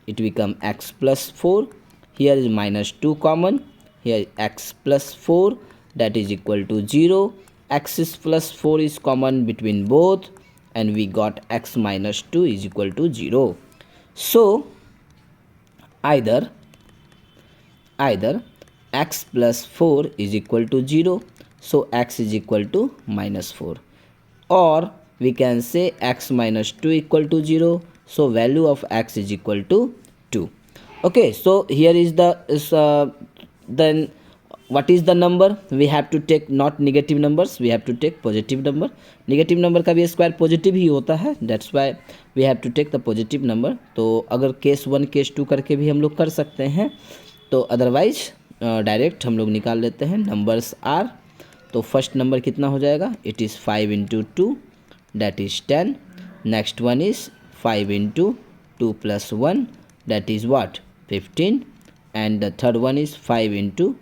it become x plus 4. Here is minus 2 common, here x plus 4, that is equal to 0. X is plus 4 is common between both, and we got x minus 2 is equal to 0. So either x plus 4 is equal to 0, so x is equal to minus 4, or we can say x minus 2 equal to 0, so value of x is equal to 2. Okay, so here is the then what is the number? We have to take not negative numbers, we have to take positive number. Negative number का भी square positive ही होता है, that's why we have to take the positive number. तो अगर case 1 case 2 करके भी हम लोग कर सकते हैं, तो अदरवाइज डायरेक्ट हम लोग निकाल लेते हैं. नंबर्स आर, तो फर्स्ट नंबर कितना हो जाएगा? It is 5 into 2, that is 10. Next one is 5 into 2 plus 1, that is what? 15. And the third one is 5 into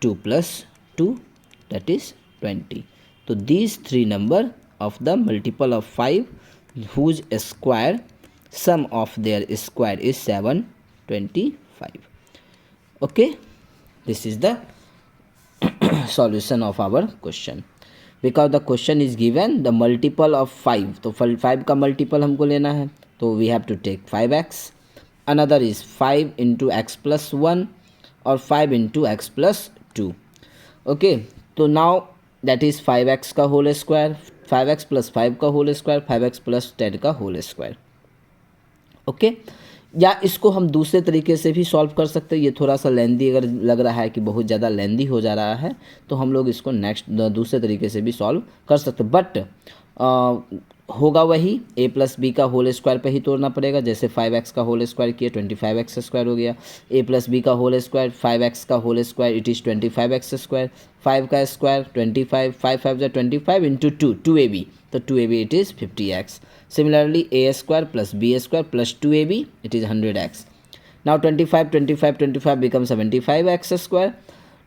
2 plus 2, that is 20. So these three number of the multiple of 5 whose square sum of their square is 725. Okay, this is the solution of our question. Because the question is given the multiple of 5, तो 5 का multiple हमको लेना है, तो we have to take 5x. Another is 5 into x plus 1 or 5 into x plus 2. Okay, तो now that is 5x का whole square, 5x plus 5 का whole square, 5x plus 10 का whole square. Okay, या इसको हम दूसरे तरीके से भी सॉल्व कर सकते हैं. ये थोड़ा सा लेंदी अगर लग रहा है कि बहुत ज़्यादा लेंदी हो जा रहा है, तो हम लोग इसको नेक्स्ट दूसरे तरीके से भी सॉल्व कर सकते हैं. बट होगा वही a प्लस बी का होल स्क्वायर पे ही तोड़ना पड़ेगा. जैसे 5x का होल स्क्वायर किया 25x स्क्वायर हो गया. a प्लस बी का होल स्क्वायर 5x का whole square it is 25x square. 5 का स्क्वायर 25, 5 5 जा 25 इंटू 2ab, तो 2ab it is 50x. Similarly a square plus b square plus 2ab it is 100x. Now 25 become 75x square.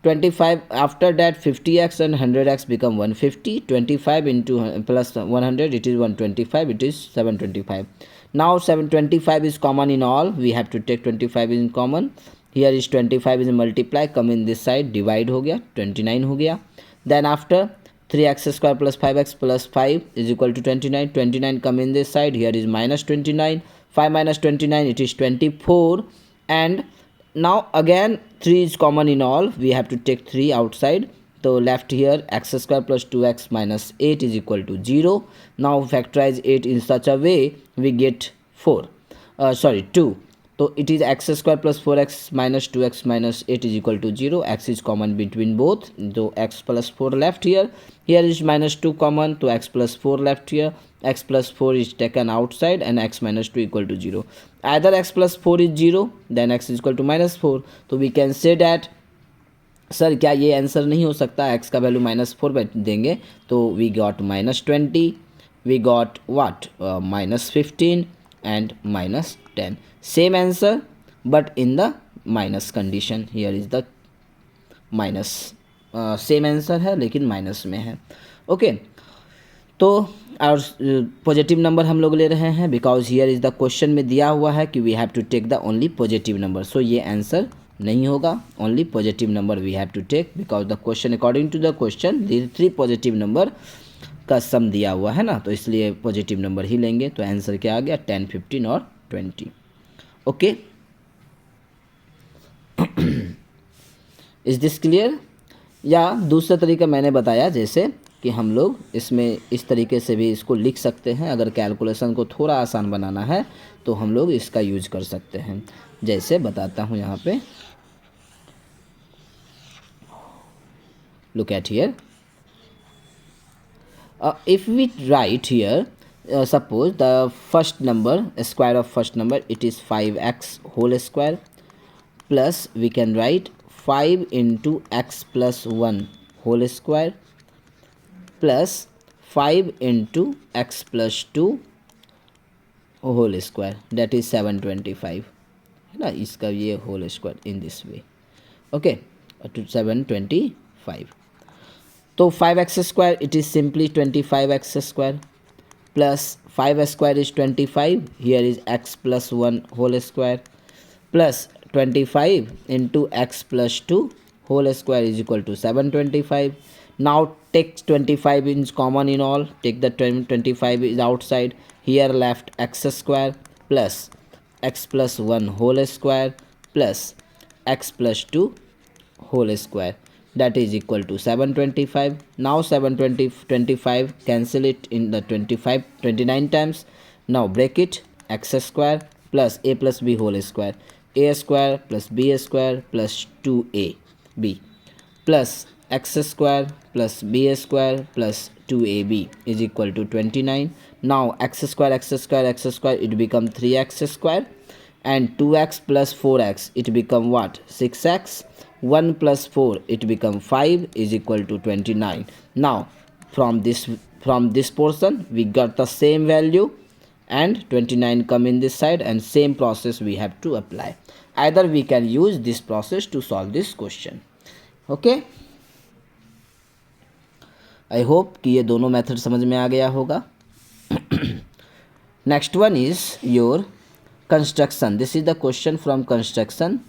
25 after that 50x and 100x become 150. 25 into plus 100 it is 125, it is 725. Now 725 is common in all, we have to take 25 in common. Here is 25 is multiply, come in this side, divide हो गया 29 हो गया. Then after 3x square plus 5x plus 5 is equal to 29. 29 come in this side, here is minus 29. 5 minus 29 it is 24. And now again 3 is common in all, we have to take 3 outside, so left here x square plus 2x minus 8 is equal to 0. Now factorize 8 in such a way we get 2. So it is x square plus 4x minus 2x minus 8 is equal to 0. X is common between both, so x plus 4 left here. Here is minus 2 common, so x plus 4 left here. X plus 4 is taken outside and x minus 2 equal to 0. Either x plus 4 is 0, then x is equal to minus 4. So we can say that sir क्या ये answer नहीं हो सकता? x का value -4 देंगे तो we got -20, we got what? -15 and -10. Same answer but in the minus condition. Here is the minus. Same answer है लेकिन माइनस में है. ओके, तो और पॉजिटिव नंबर हम लोग ले रहे हैं because here is the question में दिया हुआ है कि we have to take the only positive number. So ये आंसर नहीं होगा. Only positive number we have to take because the question according to the question 3 positive number का sum दिया हुआ है ना, तो इसलिए पॉजिटिव नंबर ही लेंगे. तो आंसर क्या आ गया? 10, 15 और 20. Okay, is this clear? या दूसरा तरीका मैंने बताया जैसे कि हम लोग इसमें इस तरीके से भी इसको लिख सकते हैं. अगर कैलकुलेशन को थोड़ा आसान बनाना है तो हम लोग इसका यूज कर सकते हैं. जैसे बताता हूँ यहाँ पे, look at here. if we write here, suppose the first number, square of first number, it is 5x whole square, plus we can write 5 into x plus 1 whole square plus 5 into x plus 2 whole square, that is 725 है ना, इसका ये whole square in this way, okay, to 725. तो 5x square it is simply 25x square plus 5 square is 25, here is x plus 1 whole square plus 25 into x plus 2 whole square is equal to 725. Now take 25 is common in all, take the 25 is outside, here left x square plus x plus 1 whole square plus x plus 2 whole square, that is equal to 725. Now 725 cancel it in the 29 times. Now break it, x square plus a plus b whole square, a square plus b square plus 2ab plus x square plus b square plus 2ab is equal to 29. Now x square it become 3x square and 2x plus 4x it become what, 6x, 1 plus 4 it become 5 is equal to 29. Now from this portion we got the same value and 29 come in this side, and same process we have to apply. Either we can use this process to solve this question. Okay, I hope कि ये दोनों method समझ में आ गया होगा. Next one is your construction. This is the question from construction.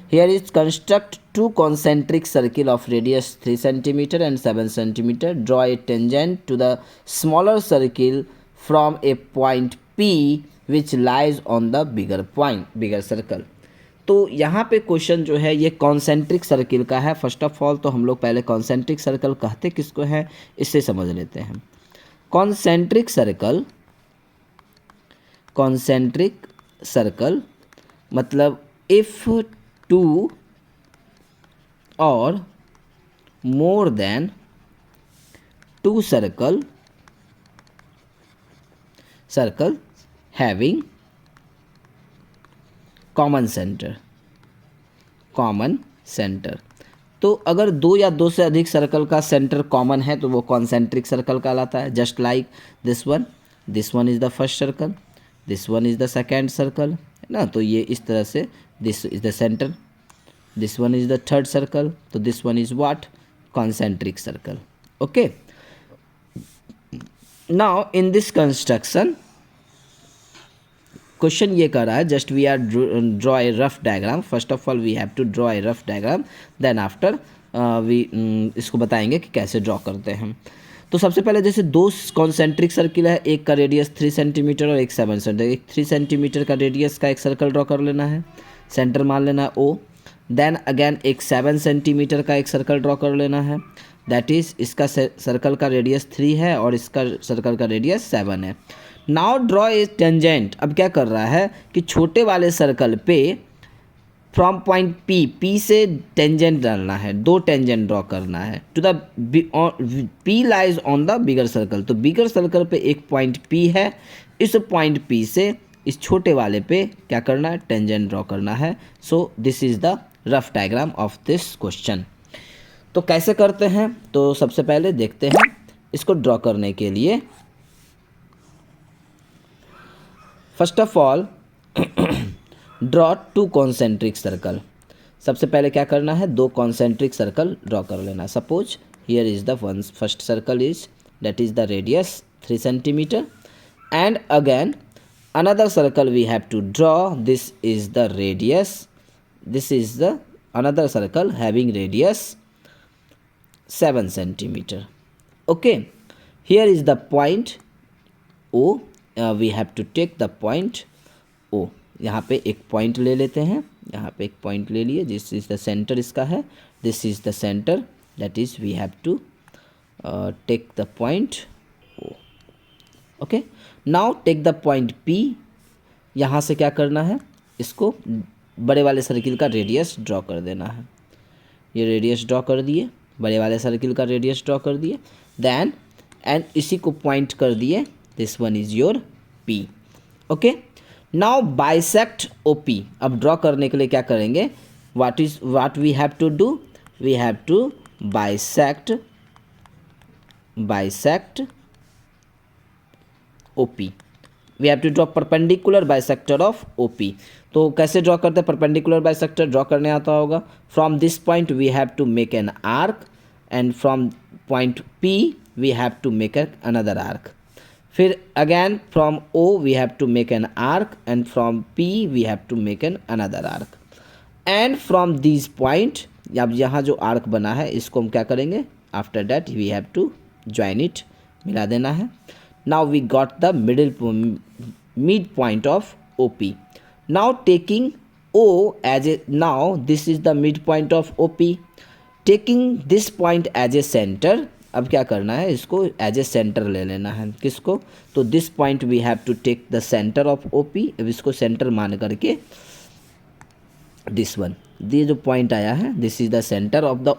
Here is construct two concentric circle of radius 3 cm and 7 cm. Draw a tangent to the smaller circle from a point P which lies on the bigger circle. तो यहाँ पे question जो है ये concentric circle का है. First of all तो हम लोग पहले कॉन्सेंट्रिक सर्कल कहते किसको है इससे समझ लेते हैं. कॉन्सेंट्रिक सर्कल मतलब इफ टू और more than two circle having common centre. तो अगर दो या दो से अधिक सर्कल का सेंटर कॉमन है तो वो कॉन्सेंट्रिक सर्कल कहलाता है. Just like this one is the first circle, this one is the second circle, है ना. तो ये इस तरह से this is the centre, this one is the third circle, तो this one is what, concentric circle. Okay, now in this construction question ये कर रहा है just we are draw a rough diagram. First of all we have to draw a rough diagram, then after we इसको बताएंगे कि कैसे draw करते हैं. तो सबसे पहले जैसे दो कॉन्सेंट्रिक सर्किल है, एक का रेडियस 3 सेंटीमीटर और एक 7 सेंटीमीटर. एक 3 सेंटीमीटर का रेडियस का एक सर्कल ड्रॉ कर लेना है, सेंटर मान लेना है O. देन अगेन एक 7 सेंटीमीटर का एक सर्कल ड्रॉ कर लेना है, दैट इज़ इसका सर्कल का रेडियस 3 है और इसका सर्कल का रेडियस 7 है. Now draw a tangent. अब क्या कर रहा है कि छोटे वाले सर्कल पे फ्रॉम पॉइंट P से टेंजेंट डालना है, दो टेंजेंट ड्रॉ करना है to the P lies on the bigger circle. तो बिगर सर्कल पे एक पॉइंट P है, इस पॉइंट P से इस छोटे वाले पे क्या करना है, टेंजेंट ड्रॉ करना है. So this is the rough diagram of this question. तो कैसे करते हैं, तो सबसे पहले देखते हैं इसको ड्रॉ करने के लिए. First of all draw two concentric circle. सबसे पहले क्या करना है, दो कॉन्सेंट्रिक सर्कल ड्रॉ कर लेना. Suppose here is the first circle is that is the radius 3 centimetre and again another circle we have to draw. This is the radius, this is the another circle having radius 7 centimeter. Okay, here is the point O. We have to take the point O. यहाँ पे एक point ले लेते हैं, यहाँ पे एक point ले लिए, दिस इज द सेंटर इसका है, this is the centre, that is we have to take the point O. Okay, now take the point P. यहाँ से क्या करना है, इसको बड़े वाले सर्किल का रेडियस ड्रॉ कर देना है. ये रेडियस ड्रॉ कर दिए, बड़े वाले सर्किल का रेडियस ड्रॉ कर दिए. देन एंड इसी को पॉइंट कर दिए, this one is your P। Okay, now bisect OP। अब ड्रॉ करने के लिए क्या करेंगे, what we have to do, we have to bisect OP। We have to draw perpendicular bisector of OP। तो कैसे ड्रॉ करते हैं, परपेंडिकुलर बाइसेक्टर ड्रॉ करने आता होगा, from this point we have to make an arc and from point P we have to make another arc. फिर again from O we have to make an arc and from P we have to make an another arc and from this point. अब यहाँ जो arc बना है इसको हम क्या करेंगे, after that we have to join it, मिला देना है। Now we got the mid point of OP। Now taking O as a, now this is the mid point of OP, taking this point as a centre. अब क्या करना है, इसको as a centre ले लेना है, किसको, तो this point we have to take the centre of OP। अब इसको सेंटर मान करके दिस वन, ये जो पॉइंट आया है this is the centre of the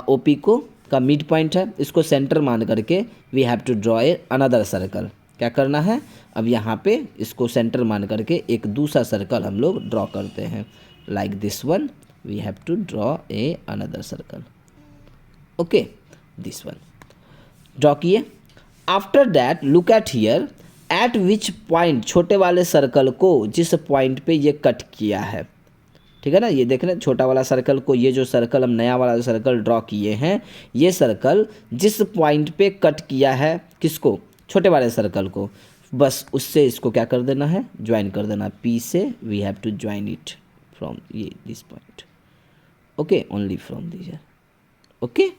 OP को का मिड पॉइंट है, इसको सेंटर मान करके we have to draw a another circle. क्या करना है, अब यहाँ पे इसको सेंटर मान करके एक दूसरा सर्कल हम लोग ड्रॉ करते हैं, like this one we have to draw a another circle. Okay, this one draw किए। After that look at here, at which point, छोटे वाले सर्कल को जिस पॉइंट पे ये कट किया है, ठीक है ना, ये देख रहे हैं छोटा वाला सर्कल को, ये जो सर्कल हम नया वाला सर्कल ड्रॉ किए हैं, ये सर्कल जिस पॉइंट पे कट किया है, किसको, छोटे वाले सर्कल को, बस उससे इसको क्या कर देना है, ज्वाइन कर देना, P से we have to join it from ये this point. Okay, only from this here. Okay,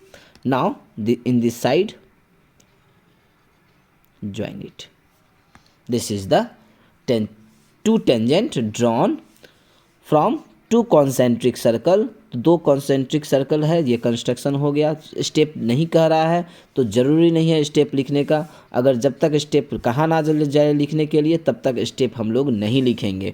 now in this side join it। this is the two tangent drawn from two concentric circle। तो दो concentric circle है, ये construction हो गया। Step नहीं कह रहा है तो ज़रूरी नहीं है स्टेप लिखने का, अगर जब तक स्टेप कहा ना जाए लिखने के लिए तब तक स्टेप हम लोग नहीं लिखेंगे,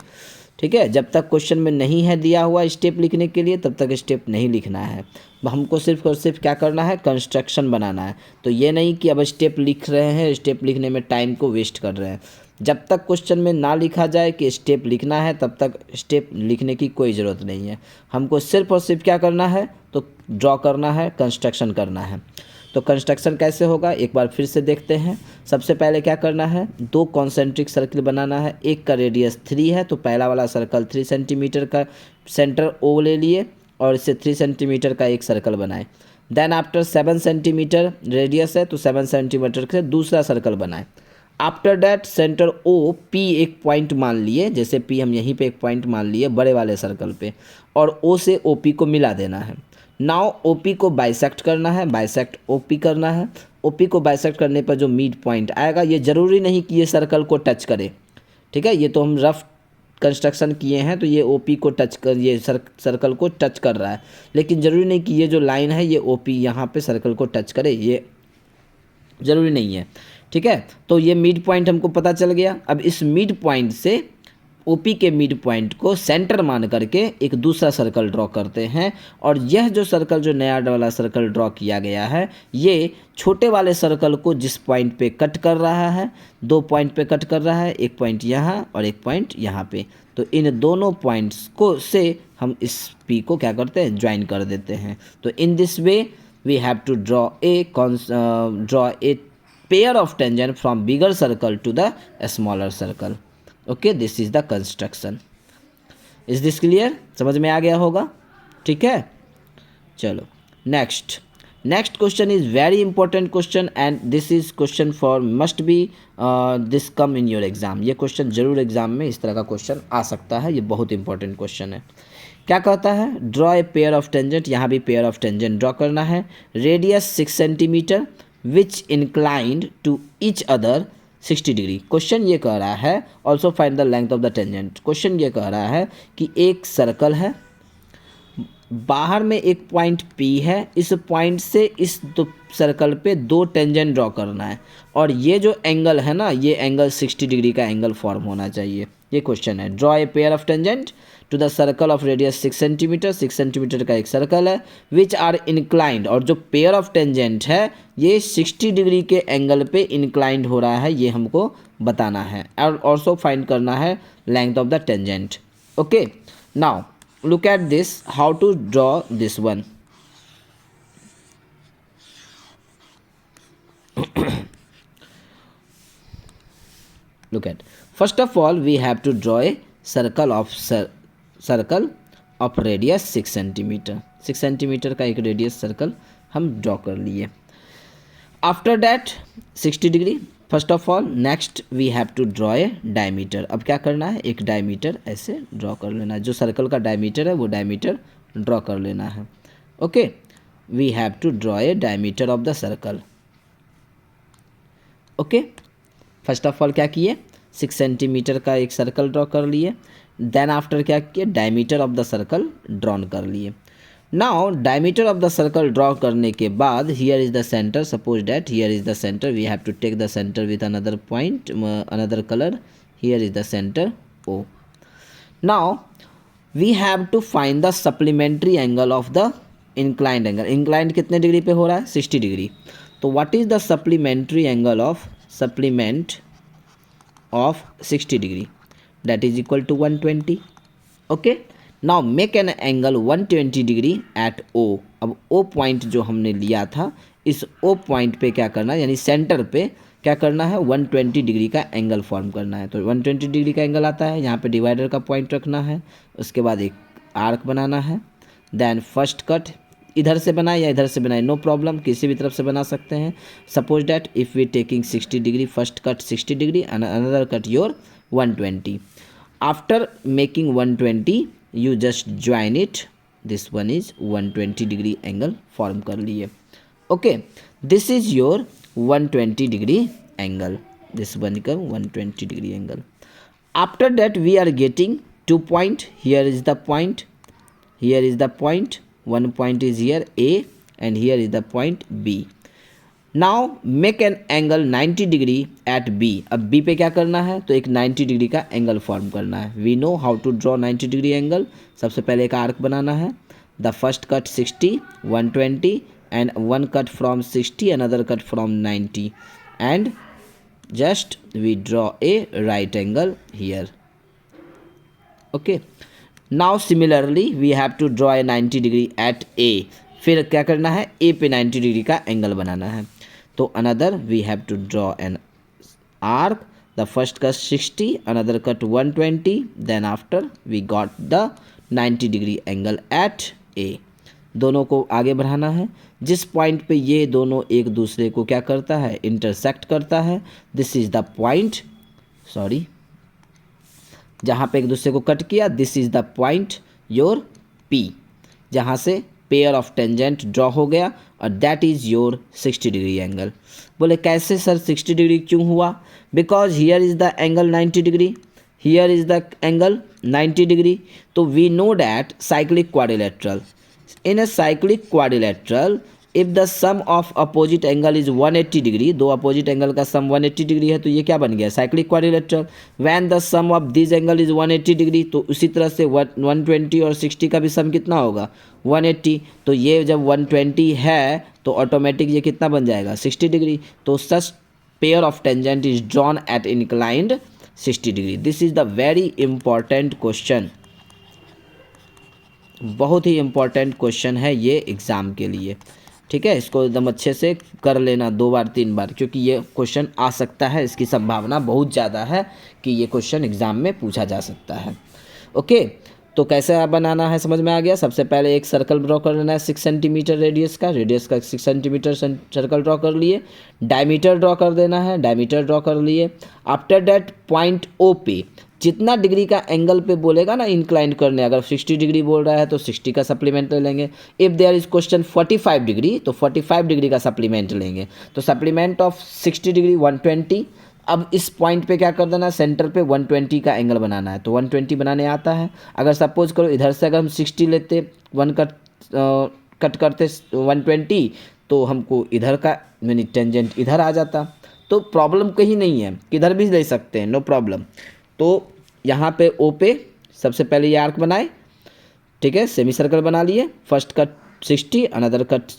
ठीक है। जब तक क्वेश्चन में नहीं है दिया हुआ स्टेप लिखने के लिए तब तक स्टेप नहीं लिखना है, हमको सिर्फ और सिर्फ क्या करना है, कंस्ट्रक्शन बनाना है। तो ये नहीं कि अब स्टेप लिख रहे हैं, स्टेप लिखने में टाइम को वेस्ट कर रहे हैं। जब तक क्वेश्चन में ना लिखा जाए कि स्टेप लिखना है तब तक स्टेप लिखने की कोई ज़रूरत नहीं है, हमको सिर्फ और सिर्फ क्या करना है, तो ड्रॉ करना है, कंस्ट्रक्शन करना है। तो कंस्ट्रक्शन कैसे होगा एक बार फिर से देखते हैं। सबसे पहले क्या करना है, दो कॉन्सेंट्रिक सर्कल बनाना है, एक का रेडियस 3 है तो पहला वाला सर्कल 3 सेंटीमीटर का सेंटर O ले लिए और इससे 3 सेंटीमीटर का एक सर्कल बनाए। देन आफ्टर 7 सेंटीमीटर रेडियस है तो 7 सेंटीमीटर से दूसरा सर्कल बनाए। After that centre O P एक पॉइंट मान लिए, जैसे P हम यहीं पे एक पॉइंट मान लिए बड़े वाले सर्कल पे, और O से OP को मिला देना है। नाउ OP को बाइसेक्ट करना है, बाइसेक्ट OP करना है। OP को बाइसेक्ट करने पर जो मिड पॉइंट आएगा, ये ज़रूरी नहीं कि ये सर्कल को टच करे, ठीक है। ये तो हम रफ कंस्ट्रक्शन किए हैं तो ये OP को टच कर, ये सर्कल को टच कर रहा है, लेकिन ज़रूरी नहीं कि ये जो लाइन है ये OP यहाँ पे सर्कल को टच करे, ये ज़रूरी नहीं है, ठीक है। तो ये मिड पॉइंट हमको पता चल गया। अब इस मिड पॉइंट से OP के मिड पॉइंट को सेंटर मान करके एक दूसरा सर्कल ड्रॉ करते हैं, और यह जो सर्कल, जो नया वाला सर्कल ड्रॉ किया गया है, ये छोटे वाले सर्कल को जिस पॉइंट पे कट कर रहा है, दो पॉइंट पे कट कर रहा है, एक पॉइंट यहाँ और एक पॉइंट यहाँ पे, तो इन दोनों पॉइंट्स को से हम इस P को क्या करते हैं, ज्वाइन कर देते हैं। तो in this way we have to draw a pair of tangent from bigger circle to the smaller circle। okay, this is the construction। is this clear? समझ में आ गया होगा, ठीक है। चलो next question is very important question and this is question for must be this come in your exam. ये question जरूर एग्जाम में इस तरह का क्वेश्चन आ सकता है, ये बहुत इंपॉर्टेंट क्वेश्चन है। क्या कहता है, draw a pair of tangent, यहाँ भी पेयर ऑफ टेंजेंट ड्रॉ करना है। Radius 6 centimetre which inclined to each other 60 degree. Question ये कह रहा है also find the length of the tangent। Question ये कह रहा है कि एक सर्कल है, बाहर में एक पॉइंट P है, इस पॉइंट से इस दो सर्कल पे दो टेंजेंट ड्रॉ करना है, और ये जो एंगल है ना, ये एंगल 60 डिग्री का एंगल फॉर्म होना चाहिए। ये क्वेश्चन है, draw a pair of tangent to the circle of radius 6 centimetre, 6 centimetre का एक सर्कल है, विच आर इंक्लाइंड, और जो पेयर ऑफ टेंजेंट है ये 60 डिग्री के एंगल पे इंक्लाइंड हो रहा है, ये हमको बताना है, और ऑल्सो फाइंड करना है length of the tangent. Okay, now look at this, how to draw this one. Look at, first of all we have to draw a circle of radius 6 centimetre. 6 centimetre का एक radius circle हम draw कर लिए. After that 60 degree. First of all next we have to draw a diameter. अब क्या करना है, एक डायमीटर ऐसे ड्रॉ कर लेना है. जो सर्कल का डायमीटर है वो डायमीटर ड्रॉ कर लेना है. Okay, we have to draw a diameter of the circle. Okay, first of all क्या किए, 6 सेंटीमीटर का एक सर्कल ड्रॉ कर लिए. देन आफ्टर क्या किए, diameter of the circle drawn कर लिए. Now diameter of the circle draw करने के बाद here is the centre. Suppose that here is the centre. We have to take the centre with another point, another colour. Here is the centre O. Now we have to find the supplementary angle of the inclined angle. Inclined कितने degree पे हो रहा है, 60 degree. तो what is the supplementary angle of supplement of 60 degree, that is equal to 120. okay, now make an angle 120 degree at O. अब O point जो हमने लिया था, इस O पॉइंट पे क्या करना है, यानी सेंटर पे क्या करना है, 120 डिग्री का एंगल फॉर्म करना है. तो 120 डिग्री का एंगल आता है, यहाँ पे डिवाइडर का पॉइंट रखना है, उसके बाद एक आर्क बनाना है. देन फर्स्ट कट इधर से बनाए या इधर से बनाए, नो प्रॉब्लम, किसी भी तरफ से बना सकते हैं. Suppose that if we taking 60 degree, first cut 60 degree and another cut your 120. After making 120 you just join it. This one is 120 degree angle form कर लिए. Okay, this is your 120 degree angle. This one का 120 degree angle. After that we are getting 2 point. Here is the point, here is the point, one point is here A and here is the point B. now make an angle 90 degree at B. अब B पे क्या करना है, तो एक 90 degree का angle form करना है. we know how to draw 90 degree angle. सबसे पहले एक आर्क बनाना है. the first cut 60, 120 and one cut from 60, another cut from 90 and just we draw a right angle here. okay, now similarly we have to draw a 90 degree at A. फिर क्या करना है, ए पे 90 degree का angle बनाना है. तो another we have to draw an arc. The first cut 60, another cut 120, then after we got the 90 degree angle at A. दोनों को आगे बढ़ाना है. जिस पॉइंट पे ये दोनों एक दूसरे को क्या करता है, इंटरसेक्ट करता है, this is the point, sorry, जहाँ पे एक दूसरे को कट किया, this is the point your P, जहाँ से पेयर ऑफ टेंजेंट ड्रॉ हो गया, और that is your 60 degree angle. बोले कैसे सर 60 डिग्री क्यों हुआ, because here is the angle 90 degree, here is the angle 90 degree. तो we know that cyclic quadrilateral, in a cyclic quadrilateral if the sum of opposite angle is 180 degree, दो opposite angle का sum 180 degree है, तो ये क्या बन गया, cyclic quadrilateral. When the sum of this angle is 180 degree, तो उसी तरह से 120 और 60 का भी सम कितना होगा, 180. तो ये जब 120 है तो ऑटोमेटिक ये कितना बन जाएगा, 60 डिग्री. तो such pair of tangent is drawn at inclined 60 degree. This is the very important question, बहुत ही इंपॉर्टेंट क्वेश्चन है ये एग्ज़ाम के लिए. ठीक है, इसको एकदम अच्छे से कर लेना 2 बार 3 बार, क्योंकि ये क्वेश्चन आ सकता है, इसकी संभावना बहुत ज़्यादा है कि ये क्वेश्चन एग्ज़ाम में पूछा जा सकता है. ओके, तो कैसे बनाना है समझ में आ गया. सबसे पहले एक सर्कल ड्रॉ कर लेना है 6 सेंटीमीटर रेडियस का 6 सेंटीमीटर सर्कल ड्रॉ कर लिए. डायमीटर ड्रॉ कर देना है, डायमीटर ड्रॉ कर लिए. आफ्टर दैट पॉइंट O पे जितना डिग्री का एंगल पे बोलेगा ना इंक्लाइन करने, अगर 60 डिग्री बोल रहा है तो 60 का सप्लीमेंट ले लेंगे. If there is question 45 degree तो 45 डिग्री का सप्लीमेंट लेंगे. तो सप्लीमेंट ऑफ 60 डिग्री 120. अब इस पॉइंट पे क्या कर देना, सेंटर पे 120 का एंगल बनाना है. तो 120 बनाने आता है. अगर सपोज करो इधर से अगर हम 60 लेते, वन कट करते 120, तो हमको इधर का यानी टेंजेंट इधर आ जाता. तो प्रॉब्लम कहीं नहीं है, किधर भी ले सकते हैं, नो प्रॉब्लम. तो यहाँ पे O पे सबसे पहले ये आर्क बनाए, ठीक है, सेमी सर्कल बना लिए, first cut 60, another cut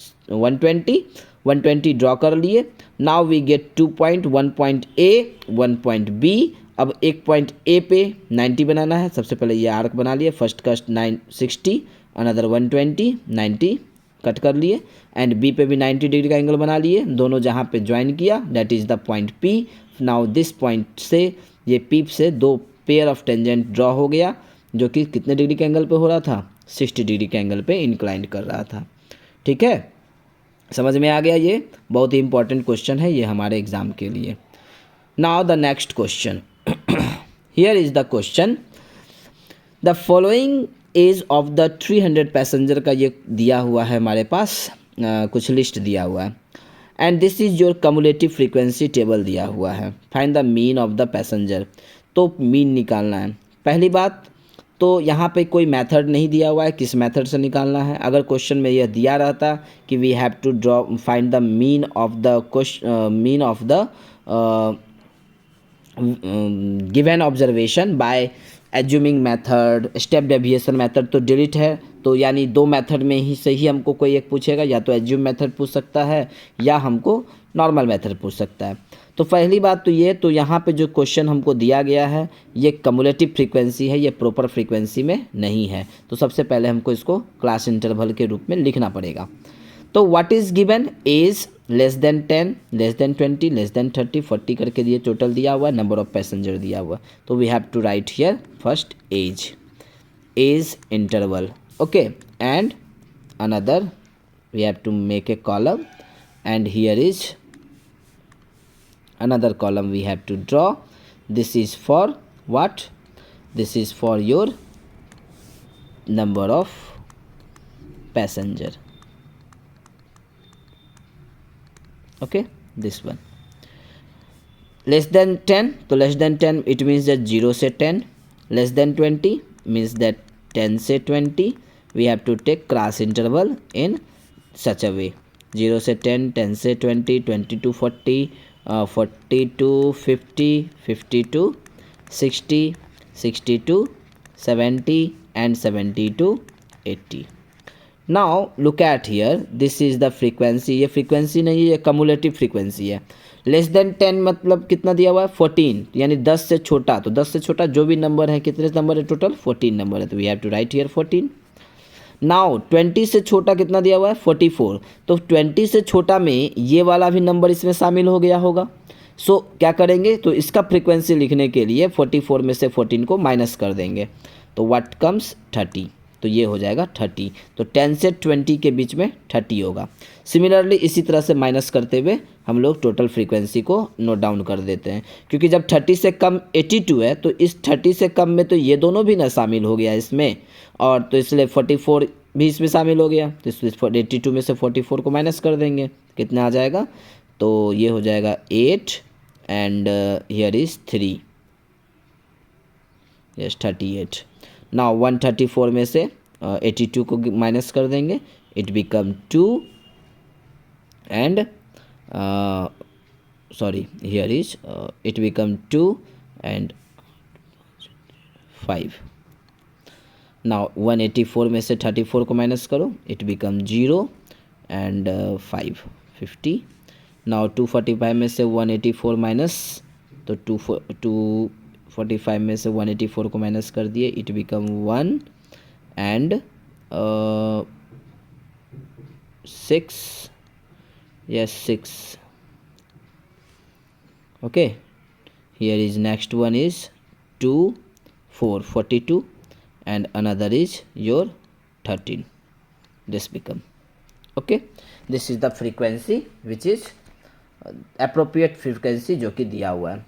120 draw कर लिए। Now we get 2 point, 1 point A, 1 point B. अब एक पॉइंट ए पे 90 बनाना है, सबसे पहले ये आर्क बना लिए, फर्स्ट कट 60, अनदर 120, 90 कट कर लिए, एंड बी पे भी 90 डिग्री का एंगल बना लिए, दोनों जहाँ पे ज्वाइन किया that is the point P. Now this point से, ये पी से दो पेयर ऑफ टेंजेंट ड्रॉ हो गया, जो कि कितने डिग्री के एंगल पे हो रहा था, 60 डिग्री के एंगल पे इंक्लाइन कर रहा था। ठीक है, समझ में आ गया? ये बहुत ही इंपॉर्टेंट क्वेश्चन है ये हमारे एग्जाम के लिए। Now the next question, here is the question, the following age of the 300 passenger का ये दिया हुआ है हमारे पास, कुछ लिस्ट दिया हुआ है, and this is your cumulative frequency table दिया हुआ है, find the mean of the passenger. तो मीन निकालना है। पहली बात तो यहाँ पे कोई मेथड नहीं दिया हुआ है, किस मेथड से निकालना है। अगर क्वेश्चन में यह दिया रहता कि we have to draw find the mean of the given observation by assuming method, step deviation method, तो डिलीट है। तो यानी दो मेथड में ही से ही हमको कोई एक पूछेगा, या तो एज्यूम मेथड पूछ सकता है या हमको नॉर्मल मेथड पूछ सकता है। तो पहली बात तो ये, तो यहाँ पे जो क्वेश्चन हमको दिया गया है ये कम्युलेटिव फ्रीक्वेंसी है, ये प्रॉपर फ्रीक्वेंसी में नहीं है। तो सबसे पहले हमको इसको क्लास इंटरवल के रूप में लिखना पड़ेगा। तो what is given, age less than 10, less than 20, less than 30, 40 करके दिए, टोटल दिया हुआ है, नंबर ऑफ पैसेंजर दिया हुआ। तो we have to write here first age interval, okay, and another we have to make a column, and here is another column we have to draw. This is for what? This is for your number of passenger, okay, this one. Less than 10, तो less than 10 it means that 0 से 10, less than 20 means that 10 से 20, we have to take class interval in such a way, 0 से 10, 10 से 20, 20 to 40, 40 to 50, 50 to 60, 60 to 70, and 70 to 80. Now look at here, this is the frequency, ये frequency नहीं, ये cumulative frequency है। Less than 10 मतलब कितना दिया हुआ है, 14, यानी 10 से छोटा। तो 10 से छोटा जो भी नंबर है, कितने नंबर है टोटल, 14 नंबर है, तो we have to write here 14। Now 20 से छोटा कितना दिया हुआ है, 44। तो 20 से छोटा में ये वाला भी नंबर इसमें शामिल हो गया होगा। सो क्या करेंगे, तो इसका फ्रीक्वेंसी लिखने के लिए 44 में से 14 को माइनस कर देंगे, तो व्हाट कम्स 30, तो ये हो जाएगा 30। तो 10 से 20 के बीच में 30 होगा। सिमिलरली इसी तरह से माइनस करते हुए हम लोग टोटल फ्रीक्वेंसी को नोट डाउन कर देते हैं, क्योंकि जब 30 से कम 82 है तो इस 30 से कम में तो ये दोनों भी ना शामिल हो गया इसमें, और तो इसलिए 44 भी इसमें शामिल हो गया। तो इसलिए 82 में से 44 को माइनस कर देंगे, कितना आ जाएगा, तो ये हो जाएगा 8, and here is 3, yes 38। Now 134 में से 82 को माइनस कर देंगे, it become 2, and sorry here is it become 2 and 5। Now 184 में से 34 को माइनस करो, इट बिकम 0 एंड 5, 50। नाउ 245 में से 184 माइनस, तो 245 में से 184 को माइनस कर दिए, it become 1 and 6, yes 6, okay। Here is next one is 2, 4, 42, and another is your 13, this become, okay। This is the frequency which is appropriate frequency जो कि दिया हुआ है।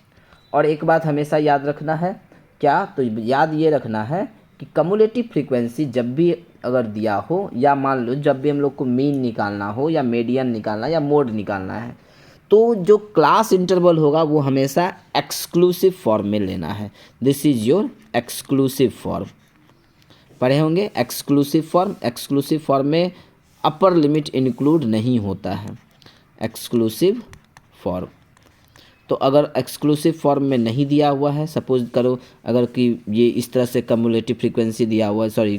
और एक बात हमेशा याद रखना है, क्या, तो याद ये रखना है कि कम्युलेटिव फ्रीक्वेंसी जब भी अगर दिया हो, या मान लो जब भी हम लोग को मीन निकालना हो, या मीडियन निकालना, या मोड निकालना है, तो जो क्लास इंटरवल होगा वो हमेशा एक्सक्लूसिव फॉर्म में लेना है। This is your exclusive form, पढ़े होंगे एक्सक्लूसिव फॉर्म। एक्सक्लूसिव फॉर्म में अपर लिमिट इंक्लूड नहीं होता है, एक्सक्लूसिव फॉर्म। तो अगर एक्सक्लूसिव फॉर्म में नहीं दिया हुआ है, सपोज करो अगर कि ये इस तरह से कम्युलेटिव फ्रीक्वेंसी दिया हुआ है, सॉरी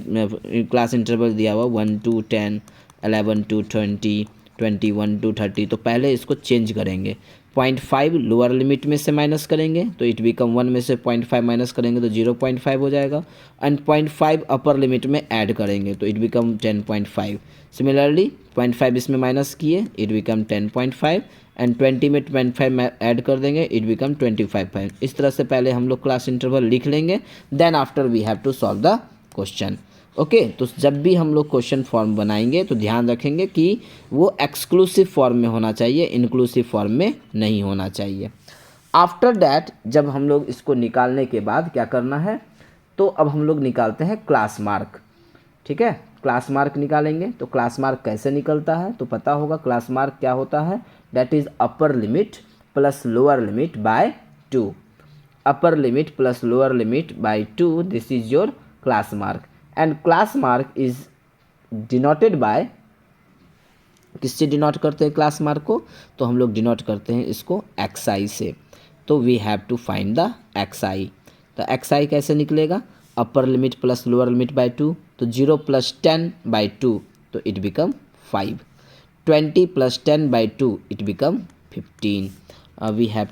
क्लास इंटरवल दिया हुआ 1 to 10, 11 to 20, 21 to 30, तो पहले इसको चेंज करेंगे। 0.5 लोअर लिमिट में से माइनस करेंगे तो इट बिकम 1 में से 0.5 माइनस करेंगे तो 0.5 हो जाएगा, एंड 0.5 अपर लिमिट में ऐड करेंगे तो इट बिकम 10.5। सिमिलरली 0.5 इसमें माइनस किए, इट बिकम 10.5, एंड 20 में 25 ऐड कर देंगे, इट बिकम 25। इस तरह से पहले हम लोग क्लास इंटरवल लिख लेंगे, then after we have to solve the question. Okay, तो जब भी हम लोग क्वेश्चन फॉर्म बनाएंगे तो ध्यान रखेंगे कि वो एक्सक्लूसिव फॉर्म में होना चाहिए, इंक्लूसिव फॉर्म में नहीं होना चाहिए। आफ्टर दैट जब हम लोग इसको निकालने के बाद क्या करना है, तो अब हम लोग निकालते हैं क्लास मार्क। ठीक है, क्लास मार्क निकालेंगे। तो क्लास मार्क कैसे निकलता है तो पता होगा, क्लास मार्क क्या होता है, that is upper limit plus lower limit by 2। Upper limit plus lower limit by 2, this is your class mark. And class mark is denoted by, किससे डिनोट करते हैं क्लास मार्क को, तो हम लोग डिनोट करते हैं इसको xi से। तो we have to find the xi। तो xi कैसे निकलेगा, upper limit plus lower limit by 2, तो 0 + 10 by 2 तो it become 5, 20 + 10 by 2 it become 15। We have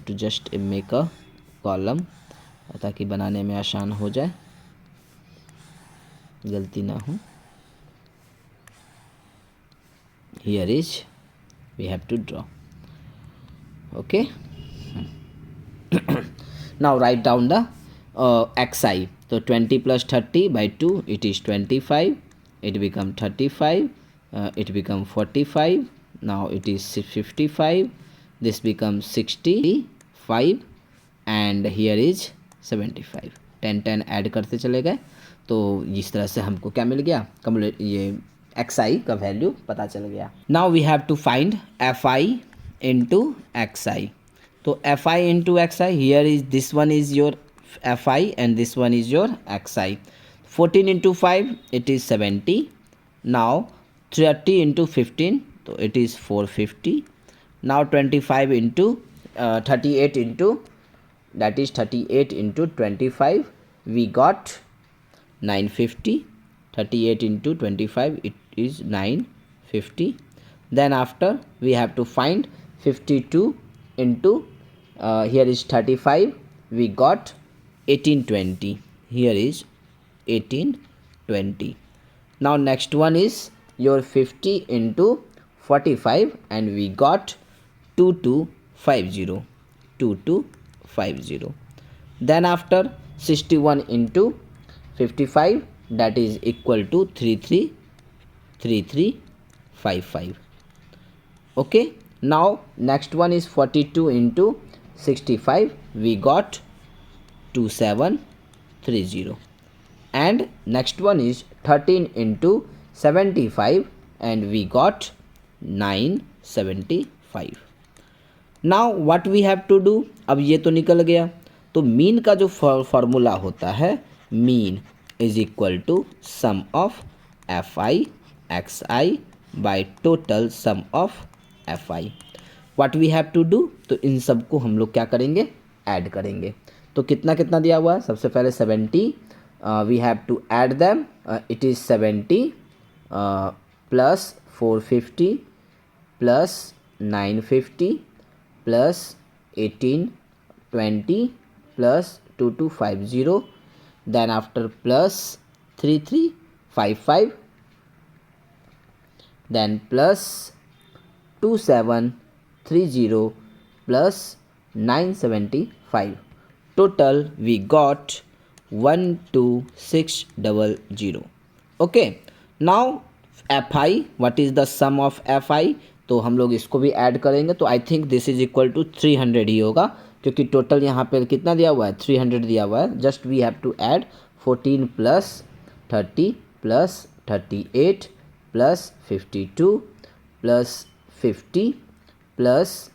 to just make a column ताकि बनाने में आसान हो जाए, गलती ना हो। Here is we have to draw. Okay. Now write down the xi. So 20 + 30 by 2 it is 25, it become 35, it become 45, now it is 55, this becomes 65, and here is 75। 10 add करते चले गए तो इस तरह से हमको क्या मिल गया, ये xi का वैल्यू पता चल गया। Now we have to find fi into xi। तो fi into xi, here is this one is your fi and this one is your xi। 14 into 5 it is 70। Now 30 into 15 तो it is 450। Now 25 into 38 into, that is 38 into 25, we got 950। 38 into 25 it is 950। then after we have to find 52 into here is 35, we got 1820, here is 1820। now next one is your 50 into 45 and we got 2250, 2250। then after 61 into 55, that is equal to 3355। okay, now next one is 42 into 65, we got 2730। and next one is 13 into 75 and we got 975। Now what we have to do, अब ये तो निकल गया, तो mean का जो formula होता है, mean is equal to sum of fi xi by total sum of fi। What we have to do, तो इन सब को हम लोग क्या करेंगे, ऐड करेंगे। तो कितना कितना दिया हुआ है, सबसे पहले 70, we have to add them, it is 70 plus 450 plus 950 plus 1820 plus 2250, then after plus 3355, then plus 2730 plus 975, total we got 12600। okay, now fi, what is the sum of fi, तो हम लोग इसको भी ऐड करेंगे, तो I think this is equal to 300 ही होगा, क्योंकि टोटल यहाँ पे कितना दिया हुआ है, 300 दिया हुआ है। Just we have to add 14 plus 30 plus 38 plus 52 plus 50 plus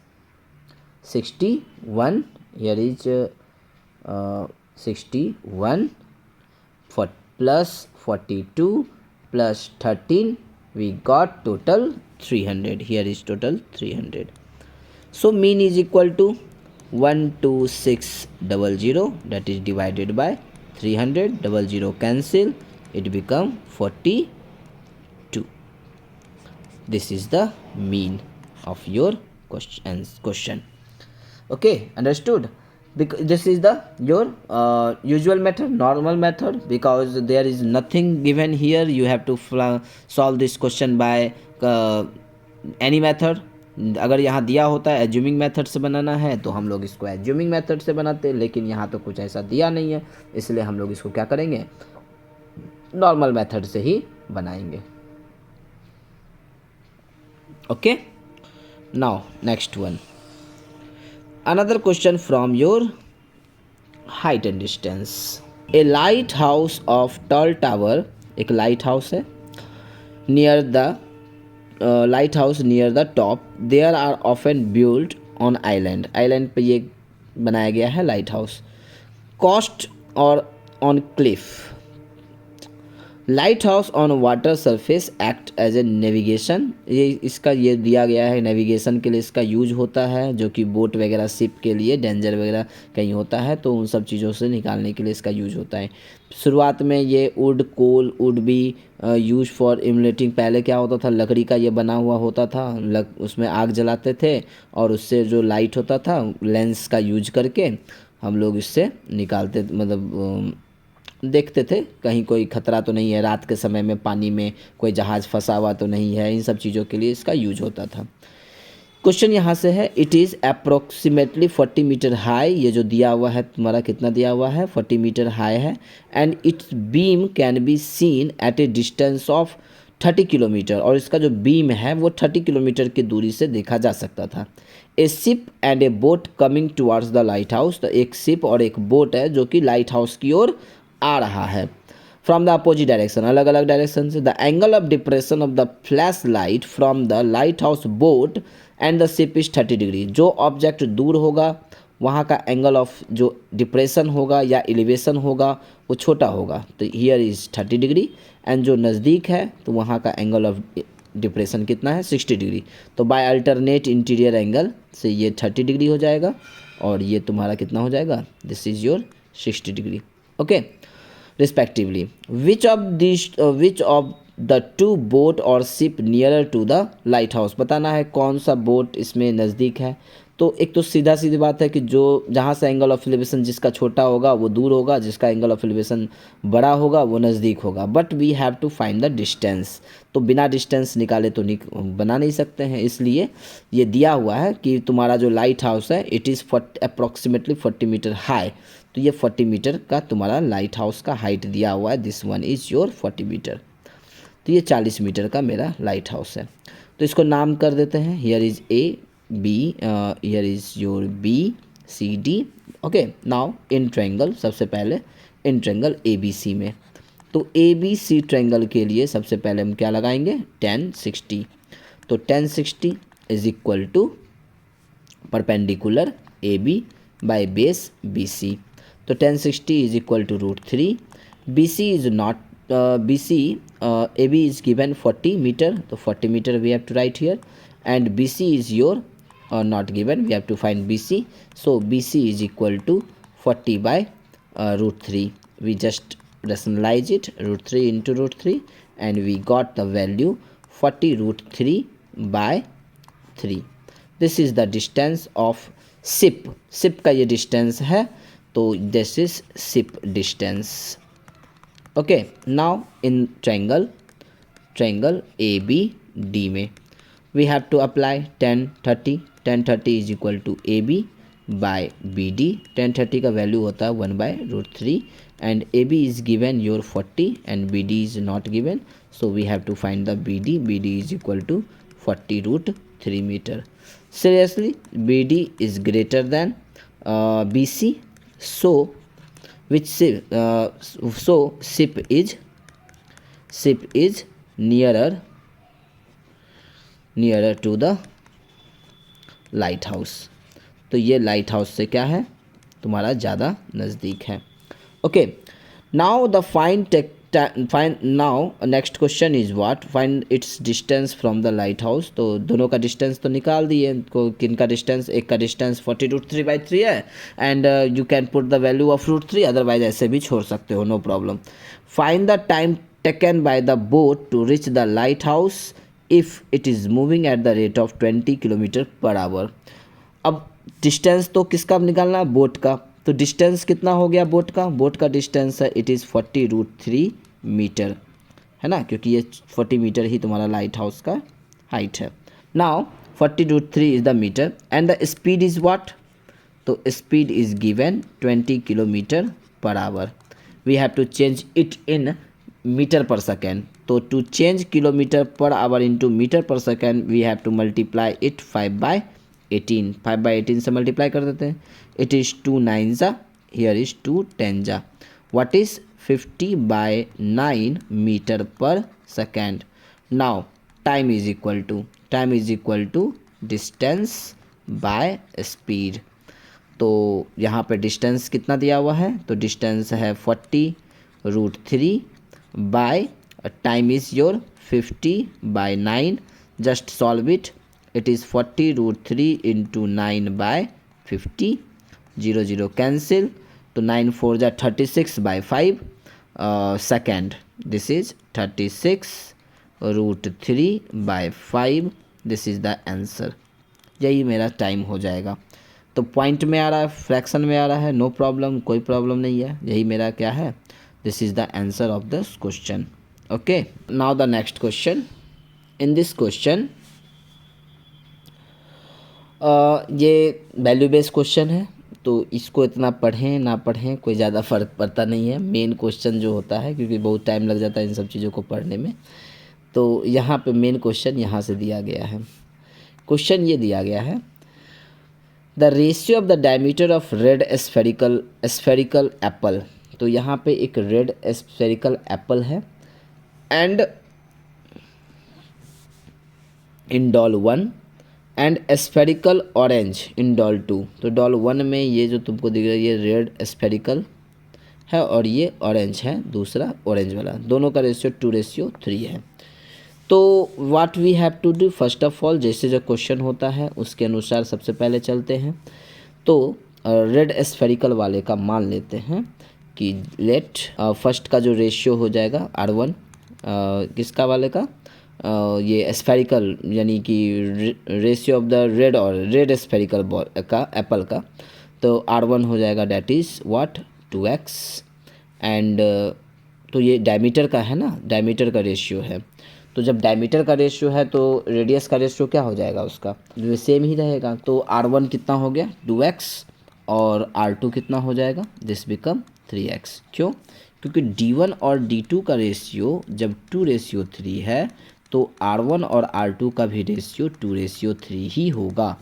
61, here is 61 plus 42 plus 13, we got total 300, here is total 300। So mean is equal to 12600, that is divided by 300, 00 cancel, it become 42. This is the mean of your question. Okay, understood? Because this is the your usual method, normal method, because there is nothing given here. You have to solve this question by any method. अगर यहाँ दिया होता है assuming method से बनाना है तो हम लोग इसको एज्यूमिंग मेथड से बनाते, लेकिन यहाँ तो कुछ ऐसा दिया नहीं है, इसलिए हम लोग इसको क्या करेंगे, नॉर्मल मेथड से ही बनाएंगे. Okay, now next one, another question from your height and distance. A lighthouse of tall tower, एक lighthouse है, near the lighthouse near the top, there are often built on island. Island पे ये बनाया गया है lighthouse. Coast और on cliff. Lighthouse on water surface act as a navigation, ये इसका ये दिया गया है नेविगेशन के लिए इसका यूज होता है, जो कि बोट वगैरह शिप के लिए डेंजर वगैरह कहीं होता है तो उन सब चीज़ों से निकालने के लिए इसका यूज होता है. शुरुआत में ये wood coal would be use for emulating. पहले क्या होता था, लकड़ी का ये बना हुआ होता था, उसमें आग जलाते थे और उससे जो लाइट होता था लेंस का यूज करके हम लोग इससे निकालते, मतलब देखते थे कहीं कोई खतरा तो नहीं है, रात के समय में पानी में कोई जहाज़ फंसा हुआ तो नहीं है, इन सब चीज़ों के लिए इसका यूज होता था. क्वेश्चन यहाँ से है, it is approximately 40 metre high. ये जो दिया हुआ है तुम्हारा कितना दिया हुआ है, 40 मीटर हाई है. And its beam can be seen at a distance of 30 kilometre, और इसका जो बीम है वो 30 किलोमीटर की दूरी से देखा जा सकता था. ए ship and A boat coming towards the lighthouse, तो एक शिप और एक बोट है जो कि लाइट हाउस की ओर आ रहा है. फ्रॉम द अपोजिट डायरेक्शन, अलग अलग डायरेक्शन से. The angle of depression of the flash light from the light house boat and the ship is 30 degree. जो ऑब्जेक्ट दूर होगा वहाँ का एंगल ऑफ जो डिप्रेशन होगा या एलिवेशन होगा वो छोटा होगा, तो हियर इज 30 डिग्री. एंड जो नज़दीक है तो वहाँ का एंगल ऑफ डिप्रेशन कितना है, 60 डिग्री. तो बाय अल्टरनेट इंटीरियर एंगल से ये 30 डिग्री हो जाएगा और ये तुम्हारा कितना हो जाएगा, this is your 60 degree. Okay, respectively. Which of the two boat or ship nearer to the lighthouse, बताना है कौन सा बोट इसमें नज़दीक है. तो एक तो सीधा सीधी बात है कि जो जहाँ से एंगल ऑफ एलिवेशन जिसका छोटा होगा वो दूर होगा, जिसका एंगल ऑफ एलिवेशन बड़ा होगा वो नज़दीक होगा. But we have to find the distance, तो बिना डिस्टेंस निकाले तो बना नहीं सकते हैं, इसलिए ये दिया हुआ है कि तुम्हारा जो लाइट हाउस है it is approximately 40 metre high. तो ये 40 मीटर का तुम्हारा लाइट हाउस का हाइट दिया हुआ है, this one is your 40 metre. तो ये 40 मीटर का मेरा लाइट हाउस है. तो इसको नाम कर देते हैं, here is A B, here is your B C D. Okay, now in triangle, सबसे पहले इन ट्रायंगल ए बी सी में, तो ए बी सी ट्रायंगल के लिए सबसे पहले हम क्या लगाएंगे, 1060. तो 1060 is equal to perpendicular A B by base B C. तो 1060 is equal to √3. BC is not BC, AB is given 40 meter, so 40 meter we have to write here, and BC is your not given, we have to find BC. So BC is equal to 40 by √3. We just rationalize it, √3 into √3, and we got the value 40 √3 by 3. This is the distance of ship. ship का ये distance है, तो this is ship distance. Okay, now in triangle A B D में we have to apply 1030. 1030 is equal to A B by B D. 1030 का value होता है 1/√3 and A B is given your 40 and B D is not given, so we have to find the B D. B D is equal to 40 √3 metre. Seriously B D is greater than B C. So which ship ship is nearer to the lighthouse. तो ये light house से क्या है, तुम्हारा ज़्यादा नज़दीक है. Okay, now the find find now next question is what, find its distance from the lighthouse. तो दोनों का डिस्टेंस तो निकाल दिए, को किन का डिस्टेंस, एक का डिस्टेंस 40√3/3 है and you can put the value of √3, otherwise ऐसे भी छोड़ सकते हो, no problem. Find the time taken by the boat to reach the lighthouse if it is moving at the rate of 20 km/h। अब distance तो किसका निकालना है, बोट का। तो डिस्टेंस कितना हो गया बोट का, बोट का डिस्टेंस है इट इज़ 40√3 मीटर, है ना, क्योंकि ये 40 मीटर ही तुम्हारा लाइट हाउस का हाइट है। Now 40√3 is the metre and the speed is what, तो speed is given 20 km/h। We have to change it in metre पर सेकेंड। तो to change km/h into metre पर second we have to multiply it 5/18। 5/18 से multiply कर देते हैं। It is 2 9 जा, here is 2 10 जा, व्हाट इज़ 50/9 मीटर पर second. Now time is equal to distance by speed. तो यहाँ पे डिस्टेंस कितना दिया हुआ है, तो डिस्टेंस है 40√3 by time is your 50/9। Just solve it, it is 40√3 into 9/50, 0 0 cancel, तो 9 4 जा 36/5 second, this is 36√3/5, this is the answer. यही मेरा टाइम हो जाएगा। तो पॉइंट में आ रहा है, फ्रैक्शन में आ रहा है, नो प्रॉब्लम, कोई प्रॉब्लम नहीं है, यही मेरा क्या है, this is the answer of the question. Okay, now the next question. In this question ये वैल्यू बेस्ड क्वेश्चन है, तो इसको इतना पढ़ें ना पढ़ें कोई ज़्यादा फ़र्क पड़ता नहीं है। मेन क्वेश्चन जो होता है, क्योंकि बहुत टाइम लग जाता है इन सब चीज़ों को पढ़ने में, तो यहाँ पे मेन क्वेश्चन यहाँ से दिया गया है। क्वेश्चन ये दिया गया है, the ratio of the diameter of red spherical Apple. तो यहाँ पे एक रेड स्फेरिकल एप्पल है and in doll 1 and spherical orange in doll 2। तो डॉल 1 में ये जो तुमको दिख रहा है ये रेड स्फेरिकल है और ये ऑरेंज है, दूसरा ऑरेंज वाला, दोनों का रेशियो 2:3 है। तो what we have to do, first of all जैसे जो क्वेश्चन होता है उसके अनुसार सबसे पहले चलते हैं। तो रेड स्फेरिकल वाले का मान लेते हैं कि लेट फर्स्ट का जो रेशियो हो जाएगा R1, किसका वाले का, ये स्फेरिकल यानी कि रेशियो ऑफ द रेड और रेड स्फेरिकल बॉल का एप्पल का, तो R1 हो जाएगा that is what 2x and तो ये डायमीटर का है ना, डायमीटर का रेशियो है। तो जब डायमीटर का रेशियो है तो रेडियस का रेशियो क्या हो जाएगा उसका, जो सेम ही रहेगा। तो R1 कितना हो गया 2x और R2 कितना हो जाएगा, दिस बिकम 3x। क्यों, क्योंकि D1 और D2 का रेशियो जब 2:3 है तो R1 और R2 का भी रेशियो 2:3 ही होगा।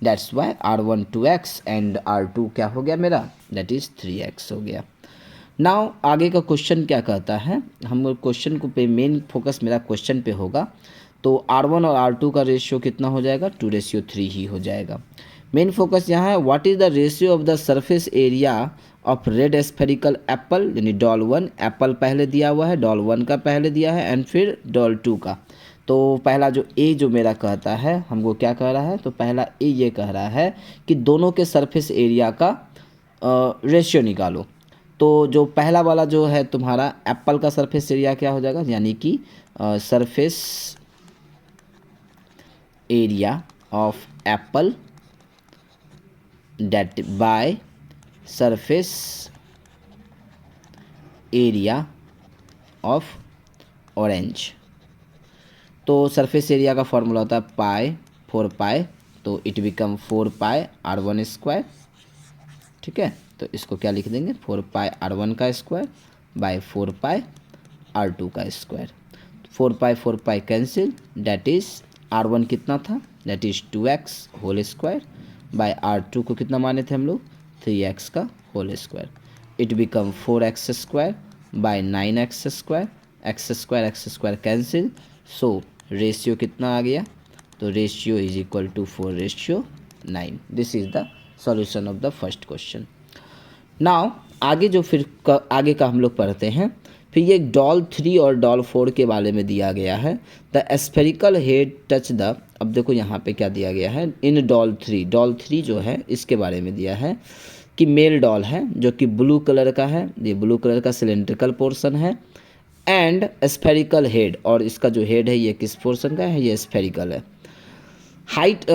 That's why R1 2x and R2 क्या हो गया मेरा, दैट इज़ 3x हो गया। नाउ आगे का क्वेश्चन क्या कहता है, हम क्वेश्चन को पे मेन फोकस मेरा क्वेश्चन पे होगा। तो R1 और R2 का रेशियो कितना हो जाएगा, 2:3 ही हो जाएगा। मेन फोकस यहाँ है what is the ratio of the surface area of red spherical Apple, यानी डॉल 1 एप्पल पहले दिया हुआ है, डॉल 1 का पहले दिया है एंड फिर डॉल 2 का। तो पहला जो ए जो मेरा कहता है, हमको क्या कह रहा है, तो पहला ए ये कह रहा है कि दोनों के सरफेस एरिया का रेशियो निकालो। तो जो पहला वाला जो है तुम्हारा एप्पल का सरफेस एरिया क्या हो जाएगा, यानी कि surface area of apple date by surface area of orange. तो सरफेस एरिया का फॉर्मूला होता है पाई 4 पाई, तो it become 4 pi R1 square. ठीक है, तो इसको क्या लिख देंगे, 4 पाई R1 का स्क्वायर बाय 4 पाई R2 का square. 4 pi cancel, that is R1 कितना था, that is 2x whole square by R2 को कितना माने थे हम लोग, 3x का whole square. It become 4x square by 9x square, x square cancel, so ratio कितना आ गया, तो ratio is equal to 4:9। This is the solution of the first question. Now आगे जो फिर आगे का हम लोग पढ़ते हैं फिर ये डॉल 3 और डॉल 4 के बारे में दिया गया है। The spherical head touch the, अब देखो यहाँ पे क्या दिया गया है, इन डॉल 3 जो है इसके बारे में दिया है कि मेल डॉल है जो कि ब्लू कलर का है, ये ब्लू कलर का सिलेंड्रिकल पोर्शन है, एंड स्फेरिकल हेड, और इसका जो हेड है ये किस पोर्शन का है, ये स्फेरिकल है। Height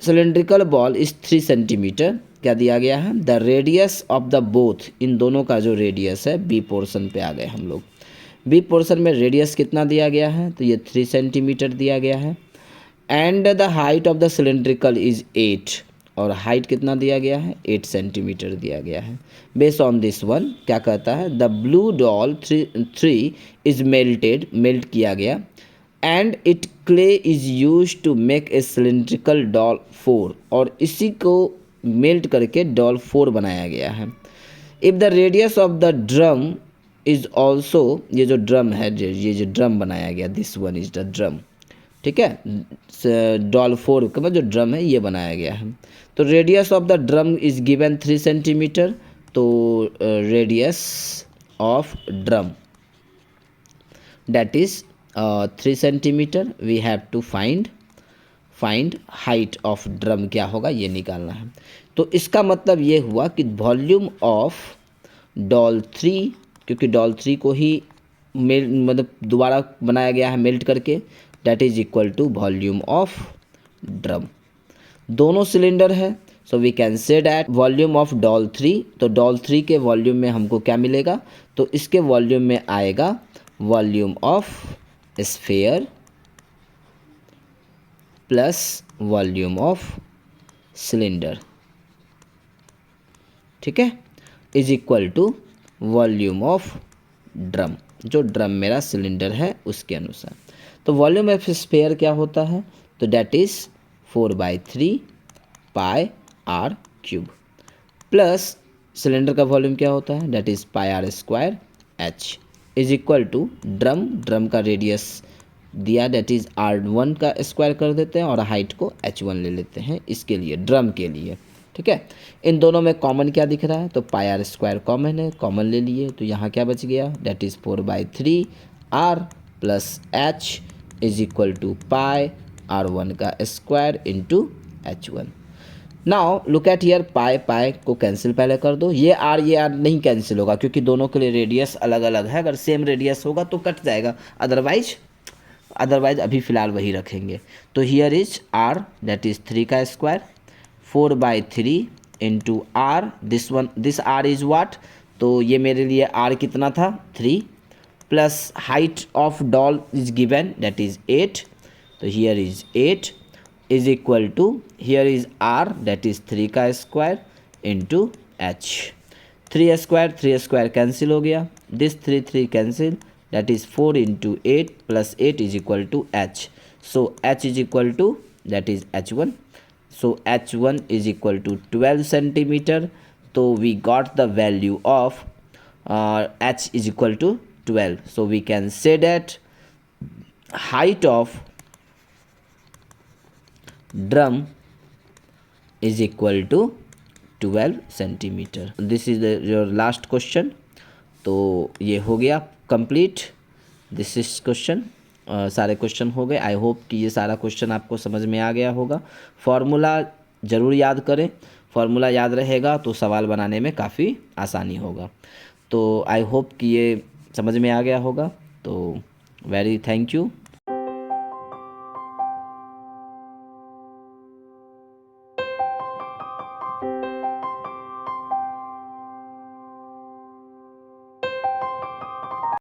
cylindrical ball is 3 centimetre, क्या दिया गया है, the radius of the both, इन दोनों का जो रेडियस है, बी पोर्शन पे आ गए हम लोग। बी पोर्शन में रेडियस कितना दिया गया है, तो ये 3 सेंटीमीटर दिया गया है, and the height of the cylindrical is 8, और हाइट कितना दिया गया है, 8 सेंटीमीटर दिया गया है। बेस्ड ऑन दिस वन क्या कहता है, the blue doll 3 is melt किया गया, and it clay is use to make a cylindrical doll 4, और इसी को मेल्ट करके डॉल 4 बनाया गया है। If the radius of the drum is also, ये जो ड्रम है, ये जो ड्रम बनाया गया, this one is the drum, ठीक है, डॉल 4 का जो ड्रम है ये बनाया गया है। तो radius of the drum is given 3 centimetre, तो radius of drum that is 3 centimetre, we have to find height of drum क्या होगा ये निकालना है। तो इसका मतलब ये हुआ कि वॉल्यूम ऑफ डॉल 3, क्योंकि डॉल 3 को ही मतलब दोबारा बनाया गया है मेल्ट करके, that is equal to volume of drum. दोनों सिलेंडर है, so we can say that volume of doll 3, तो डॉल 3 के वॉल्यूम में हमको क्या मिलेगा, तो इसके वॉल्यूम में आएगा volume of sphere plus volume of cylinder, ठीक है, is equal to volume of drum, जो ड्रम मेरा सिलेंडर है उसके अनुसार। तो वॉल्यूम ऑफ स्फीयर क्या होता है, तो that is 4/3 pi R cube, plus cylinder का वॉल्यूम क्या होता है, that is pi are square H, is equal to drum का रेडियस दिया, दैट इज R1 का स्क्वायर कर देते हैं और हाइट को H1 ले लेते हैं इसके लिए, ड्रम के लिए, ठीक है। इन दोनों में कॉमन क्या दिख रहा है, तो पाई आर स्क्वायर कॉमन है, कॉमन ले लिए, तो यहाँ क्या बच गया, that is 4/3 R plus H is equal to pi R1 का square into H1। Now look at here, pi को कैंसिल पहले कर दो, ये आर नहीं कैंसिल होगा क्योंकि दोनों के लिए रेडियस अलग अलग है, अगर सेम रेडियस होगा तो कट जाएगा, अदरवाइज अभी फ़िलहाल वही रखेंगे। तो here is r that is 3 का square, 4/3 into R, this r is what, तो ये मेरे लिए r कितना था 3, plus height of doll is given that is 8, तो here is 8 is equal to, here is r that is 3 का square into h, 3 square cancel हो गया, this 3 cancel, that is 4 into 8 plus 8 is equal to h, so h is equal to, that is h1, so h1 is equal to 12 centimeter, so we got the value of h is equal to 12, so we can say that height of drum is equal to 12 centimeter. This is your last question, तो ये हो गया complete, this is question, सारे question हो गए। आई hope कि ये सारा क्वेश्चन आपको समझ में आ गया होगा। फार्मूला ज़रूर याद करें, फार्मूला याद रहेगा तो सवाल बनाने में काफ़ी आसानी होगा। तो आई होप कि ये समझ में आ गया होगा। तो वेरी थैंक यू।